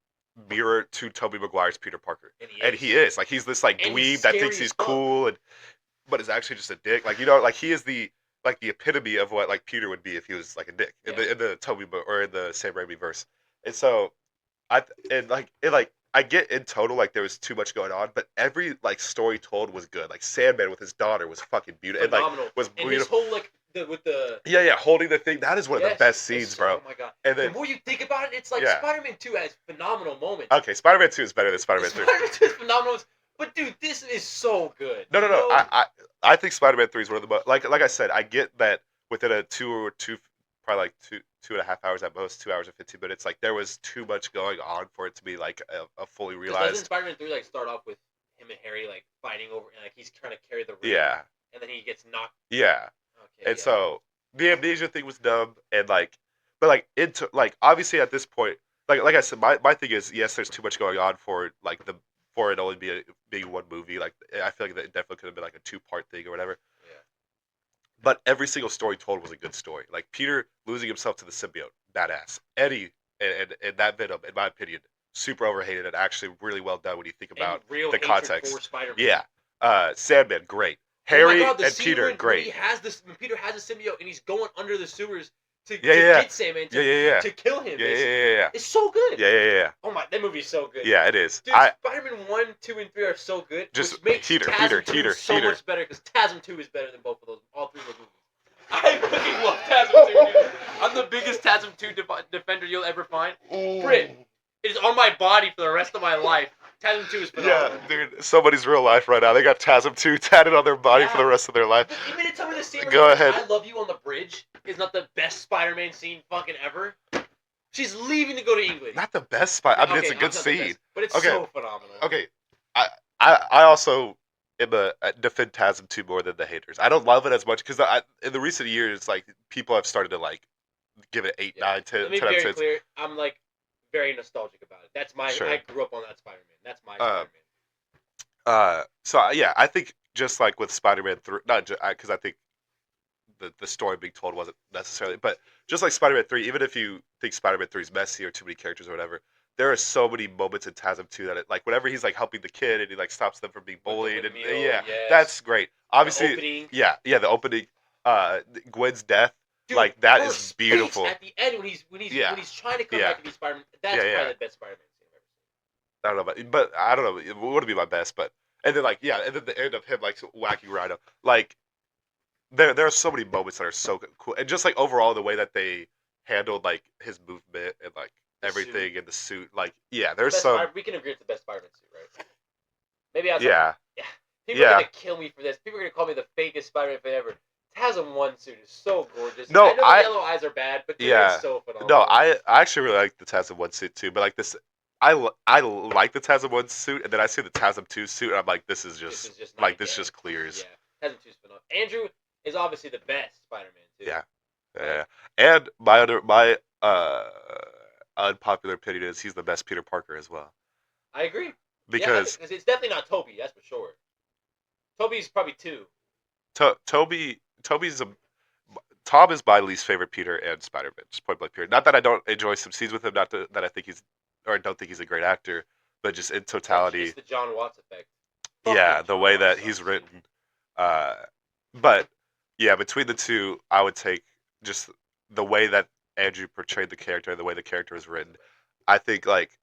mirror to Tobey Maguire's Peter Parker, and he is like he's this like dweeb that thinks he's cool, but is actually just a dick. Like like he is the epitome of what like Peter would be if he was like a dick in the Tobey or in the Sam Raimi verse, and so I get in total like there was too much going on, but every like story told was good. Like Sandman with his daughter was fucking beautiful. Phenomenal. And, like, was and beautiful. His whole with the holding the thing, that is one of the best scenes, bro. Oh my god! And then, the more you think about it, it's like Spider-Man 2 has phenomenal moments. Okay, Spider-Man 2 is better than Spider-Man 3. Spider-Man 2 is phenomenal, but dude, this is so good. No. I think Spider-Man 3 is one of the most like I said. I get that within a probably like 2.5 hours at most, 2 hours and 15 minutes. Like there was too much going on for it to be like a fully realized. Doesn't Spider-Man 3 like start off with him and Harry like fighting over, and like he's trying to carry the ring, and then he gets knocked. Yeah. Okay. And so the amnesia thing was dumb, and like, but like into like obviously at this point, like I said, my thing is yes, there's too much going on for it only being one movie. Like I feel like that definitely could have been like a 2-part thing or whatever. But every single story told was a good story. Like Peter losing himself to the symbiote, badass. Eddie and that Venom, in my opinion, super overhated and actually really well done when you think about the context. For Spider-Man. Yeah. Sandman, great. Harry and Peter, great. When Peter has the symbiote and he's going under the sewers to get Sandman to kill him. Yeah. It's so good. Yeah. Oh my, that movie is so good. Yeah, it is. Dude, Spider-Man 1, 2, and 3 are so good. Just which makes TASM 2 so much better because TASM 2 is better than both of those, all three of those movies. I fucking love TASM 2, dude. I'm the biggest TASM 2 defender you'll ever find. Brit, it is on my body for the rest of my life. TASM 2 is phenomenal. Yeah, dude, somebody's real life right now. They got TASM 2 tatted on their body for the rest of their life. But you mean to tell me the scene Go ahead. I love you on the bridge is not the best Spider-Man scene fucking ever? She's leaving to go to England. Not the best spot. I mean, it's a good scene. Best, but it's so phenomenal. Okay. I also defend TASM 2 more than the haters. I don't love it as much because in the recent years, like, people have started to, like, give it 8, 9, 10, 10 out of 10. Let me be very clear. I'm, like, very nostalgic about it. That's my... Sure. I grew up on that Spider-Man. That's my Spider-Man. So, yeah, I think just like with Spider-Man 3... Not just... Because I think the story being told wasn't necessarily... But just like Spider-Man 3, even if you think Spider-Man 3 is messy or too many characters or whatever... There are so many moments in TASM 2 that, like, whenever he's, like, helping the kid and he, like, stops them from being bullied. And that's great. Obviously, the opening, Gwen's death, dude, like, that is beautiful. At the end, when he's trying to come back to be Spider-Man, that's probably the best Spider-Man scene I've ever seen. I don't know, it wouldn't be my best, but, and then, like, and then the end of him, like, whacking Rhino. Like, there are so many moments that are so cool. And just, like, overall, the way that they handled, like, his movement and, like, everything in the suit, like, there's some... We can agree it's the best Spider-Man suit, right? Maybe outside... Yeah. People are going to kill me for this. People are going to call me the fakest Spider-Man fan ever. TASM 1 suit is so gorgeous. No, I know the yellow eyes are bad, but it's so phenomenal. No, I actually really like the TASM 1 suit, too, but, like, this... I like the TASM 1 suit, and then I see the TASM 2 suit, and I'm like, this is just like, this just clears. Yeah, TASM 2 is phenomenal. Andrew is obviously the best Spider-Man, too. Yeah. And my unpopular opinion is he's the best Peter Parker as well. I agree. Because it's definitely not Tobey, that's for sure. Tobey's probably 2. Tom is my least favorite Peter and Spider-Man. Just point blank period. Not that I don't enjoy some scenes with him, not that I think I don't think he's a great actor, but just in totality. It's the John Watts effect. The way that he's written. But yeah, between the two, I would take just the way that Andrew portrayed the character and the way the character was written. I think, like,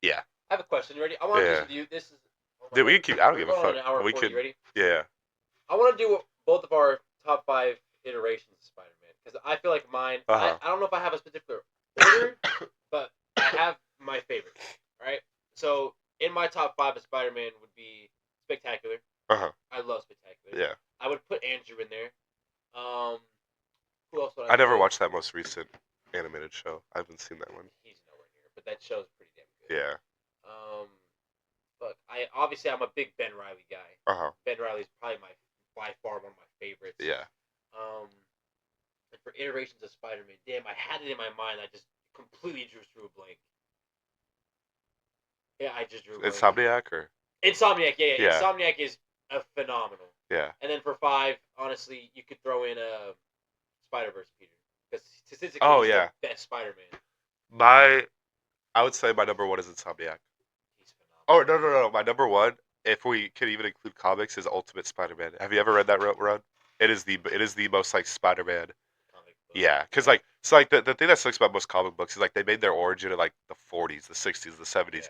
I have a question. You ready? I want to do this. Dude, we can keep. I don't give a fuck. We can. You ready? Yeah. I want to do both of our top 5 iterations of Spider-Man because I feel like mine. I don't know if I have a particular order, but I have my favorite. Right. So in my top 5 of Spider-Man would be Spectacular. I love Spectacular. Yeah. I would put Andrew in there. Who else would I never watched that most recent animated show. I haven't seen that one. He's nowhere near, but that show's pretty damn good. Yeah. Look, I'm a big Ben Reilly guy. Ben Reilly's probably by far one of my favorites. Yeah. And for iterations of Spider-Man, damn, I had it in my mind. I just completely drew a blank. Yeah, I just drew a blank. Insomniac or? Insomniac, yeah. Insomniac is phenomenal. Yeah. And then for 5, honestly, you could throw in a Spider-Verse Peter because statistically, he's the best Spider-Man. I would say my number 1 is Insomniac. He's phenomenal. Oh no! My number 1, if we can even include comics, is Ultimate Spider-Man. Have you ever read that run? It is the most, like, Spider-Man. Comic book. Yeah, because, like, so, like, the thing that sucks about most comic books is, like, they made their origin in, like, the 40s, the 60s, the 70s.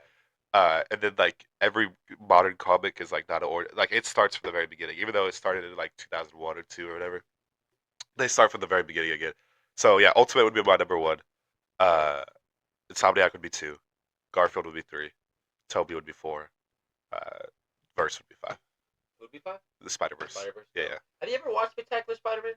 Yeah. And then, like, every modern comic is, like, not an origin. Like, it starts from the very beginning, even though it started in, like, 2001 or 2 or whatever. They start from the very beginning again. So yeah, Ultimate would be my number 1. Insomniac would be 2. Garfield would be 3. Tobey would be 4. Verse would be 5. Who would be 5? The Spider-Verse. Yeah. Have you ever watched Spectacular Spider-Man?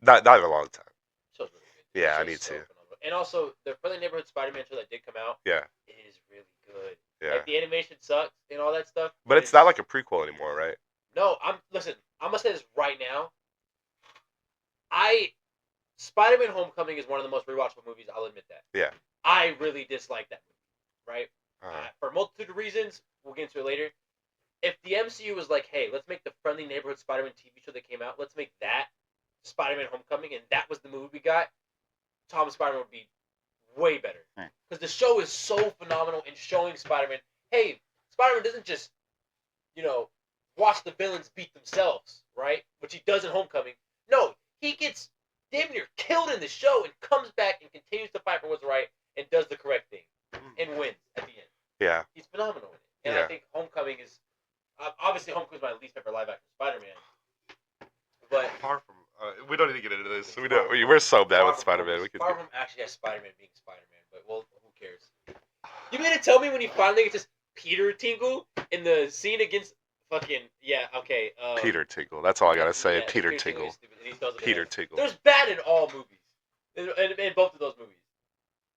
Not in a long time. Show's really good. Yeah, I need to. Phenomenal. And also, the Friendly Neighborhood Spider-Man show that did come out. Yeah. It is really good. Yeah. Like, the animation sucks and all that stuff. But it's not like a prequel anymore, right? No, I'm gonna say this right now. Spider-Man Homecoming is one of the most rewatchable movies. I'll admit that. Yeah. I really dislike that movie, right? For a multitude of reasons, we'll get into it later. If the MCU was like, hey, let's make the Friendly Neighborhood Spider-Man TV show that came out, let's make that Spider-Man Homecoming, and that was the movie we got, Tom Spider-Man would be way better. Because the show is so phenomenal in showing Spider-Man, hey, Spider-Man doesn't just, watch the villains beat themselves, right? Which he does in Homecoming. No, he gets damn near killed in the show and comes back and continues to fight for what's right and does the correct thing and wins at the end. Yeah. He's phenomenal in it. And I think Homecoming is obviously Homecoming is my least favorite live action Spider-Man. But far from we don't need to get into this. We're so bad with Spider-Man. Far from actually has Spider-Man being Spider-Man, but well, who cares? You mean to tell me when he finally gets his Peter Tingle in the scene against fucking okay. Peter Tingle. That's all I gotta say. Peter Tingle. Peter Tingle. There's bad in all movies, in both of those movies.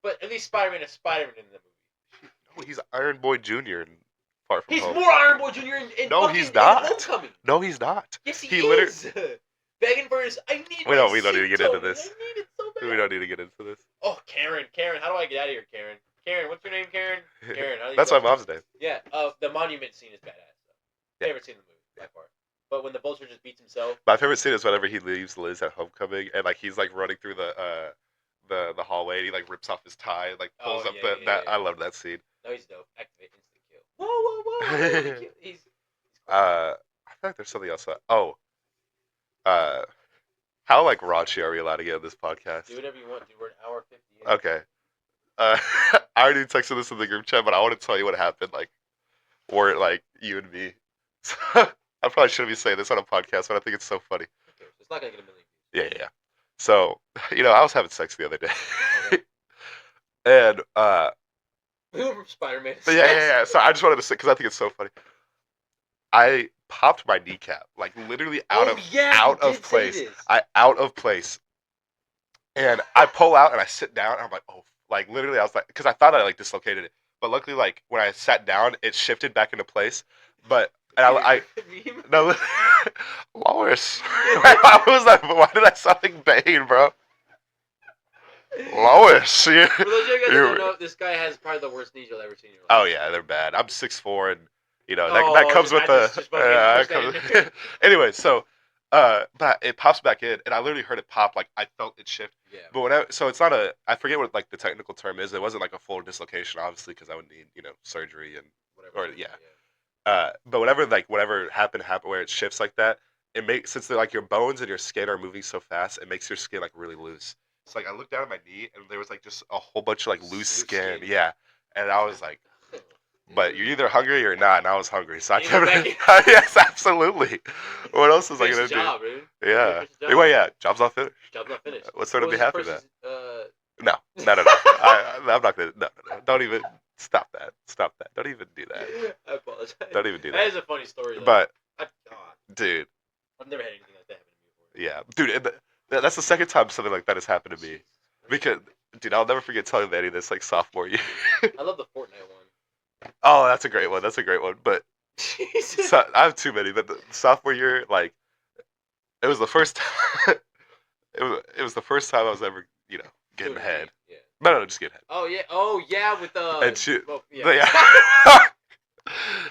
But at least Spider-Man is Spider-Man in the movie. No, he's Iron Boy Jr. in Far From Home. He's more Iron Boy Jr. in no, fucking, he's not. In Homecoming. No, he's not. Yes, he is. Begging for his. I need. We don't need to get into this. I need it so bad. We don't need to get into this. Oh, Karen, how do I get out of here, Karen? Karen, what's your name, Karen? Karen. That's my mom's name. Yeah. The monument scene is badass. Though. Favorite scene in the movie by far. But when the vulture just beats himself. My favorite scene is whenever he leaves Liz at Homecoming and like he's like running through the hallway and he like rips off his tie and like pulls up that. I love that scene. No, he's dope. Activate instant kill. Whoa. He's I feel like there's something else. How like raunchy are we allowed to get on this podcast? Do whatever you want, dude. We're an hour 50 in. Okay. I already texted this in the group chat, but I want to tell you what happened. Like, or like you and me. So, I probably shouldn't be saying this on a podcast, but I think it's so funny. Okay, it's not gonna get a million views. Yeah. So, I was having sex the other day, okay. And we went from Spider-Man. Yeah. So I just wanted to say because I think it's so funny. I popped my kneecap, like literally out of place. Out of place. And I pull out and I sit down and I'm like, oh, like literally I was like, because I thought I like dislocated it, but luckily like when I sat down, it shifted back into place. But and I no, Lois, I was like, why did I sound like Bane, bro? Lois, for those of you guys don't know, this guy has probably the worst knees you'll ever see in your life. Oh yeah, they're bad. I'm 6'4" and. That comes with the. Anyway, so, but it pops back in, and I literally heard it pop. Like I felt it shift. Yeah. But so it's not a. I forget what like the technical term is. It wasn't like a full dislocation, obviously, because I would need surgery and whatever. But whatever happened where it shifts like that. It makes since like your bones and your skin are moving so fast, it makes your skin like really loose. So like I looked down at my knee, and there was like just a whole bunch of like loose skin. Yeah, and I was like. But you're either hungry or not, and I was hungry, so I kept. Yes, absolutely. What else was I gonna do? Dude. Yeah. Anyway, job's not finished. What's there to be happy about? No. I'm not gonna. No. Don't even stop that. Don't even do that. I apologize. Don't even do that. That is a funny story, though. But, dude. I've never had anything like that happen to me before. Yeah, dude. That's the second time something like that has happened to me. Because, dude, I'll never forget telling Manny this like sophomore year. I love the Fortnite one. Oh, that's a great one. But so, I have too many. But the sophomore year, like, it was the first time. it was the first time I was ever, getting head. Yeah. No, just getting head. Oh yeah, with the. And she,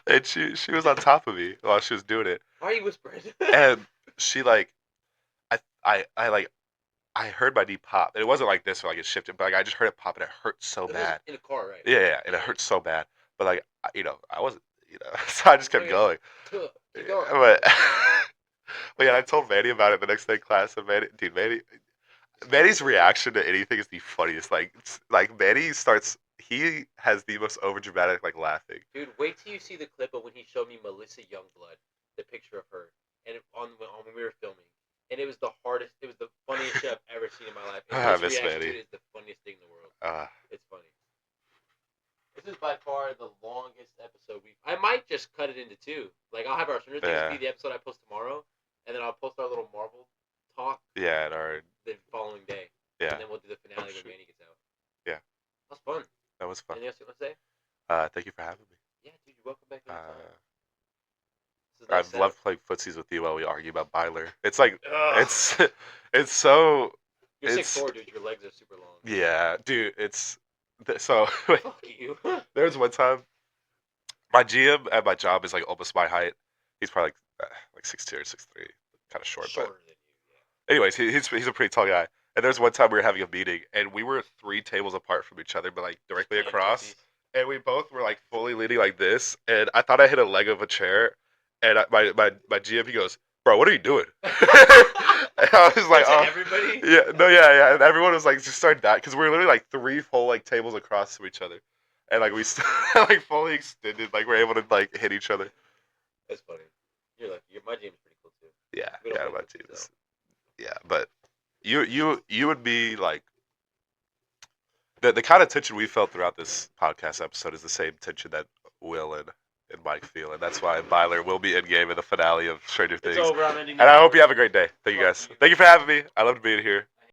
and she was on top of me while she was doing it. Why are you whispering? And she like, I heard my knee pop. It wasn't like this, where like it shifted, but like I just heard it pop, and it hurt so bad. In a car, right? Yeah, and it hurt so bad. But like, I wasn't, so I just kept going. Keep going. But yeah, I told Manny about it the next day in class, and Manny's reaction to anything is the funniest. Like Manny he has the most overdramatic like laughing. Dude, wait till you see the clip of when he showed me Melissa Youngblood, the picture of her, and when we were filming. And it was the funniest shit I've ever seen in my life. And his reaction to it is the funniest thing in the world. It's funny. This is by far the longest episode I might just cut it into two. Like, I'll have our Stranger Things be the episode I post tomorrow, and then I'll post our little Marvel talk. Yeah, and the following day. Yeah. And then we'll do the finale when Manny gets out. Yeah. That was fun. That was fun. Anything else you want to say? Thank you for having me. Yeah, dude, you're welcome back. I've loved playing footsies with you while we argue about Byler. It's like, it's so... You're 6'4", dude. Your legs are super long. Yeah, dude, so... Fuck you. There was one time, my GM at my job is like almost my height. He's probably like 6'2" or 6'3", kind of short. Shorter but than you, anyways, he's a pretty tall guy. And there's one time we were having a meeting, and we were 3 tables apart from each other, but like directly across. And we both were like fully leaning like this, and I thought I hit a leg of a chair. And my GM, he goes, bro, what are you doing? I was like, oh, everybody? yeah, no, yeah, and everyone was like, just started dying because we were literally like 3 whole like tables across from each other, and like we like fully extended, like we're able to like hit each other. That's funny. You're like, my team's pretty cool too. Yeah, yeah, my team's. Yeah, but you would be like the kind of tension we felt throughout this podcast episode is the same tension that Will and Mike feel, and that's why Byler will be in game in the finale of Stranger Things. It's over. I'm ending. And I hope you have a great day. Thank you guys. Thank you for having me. I loved being here.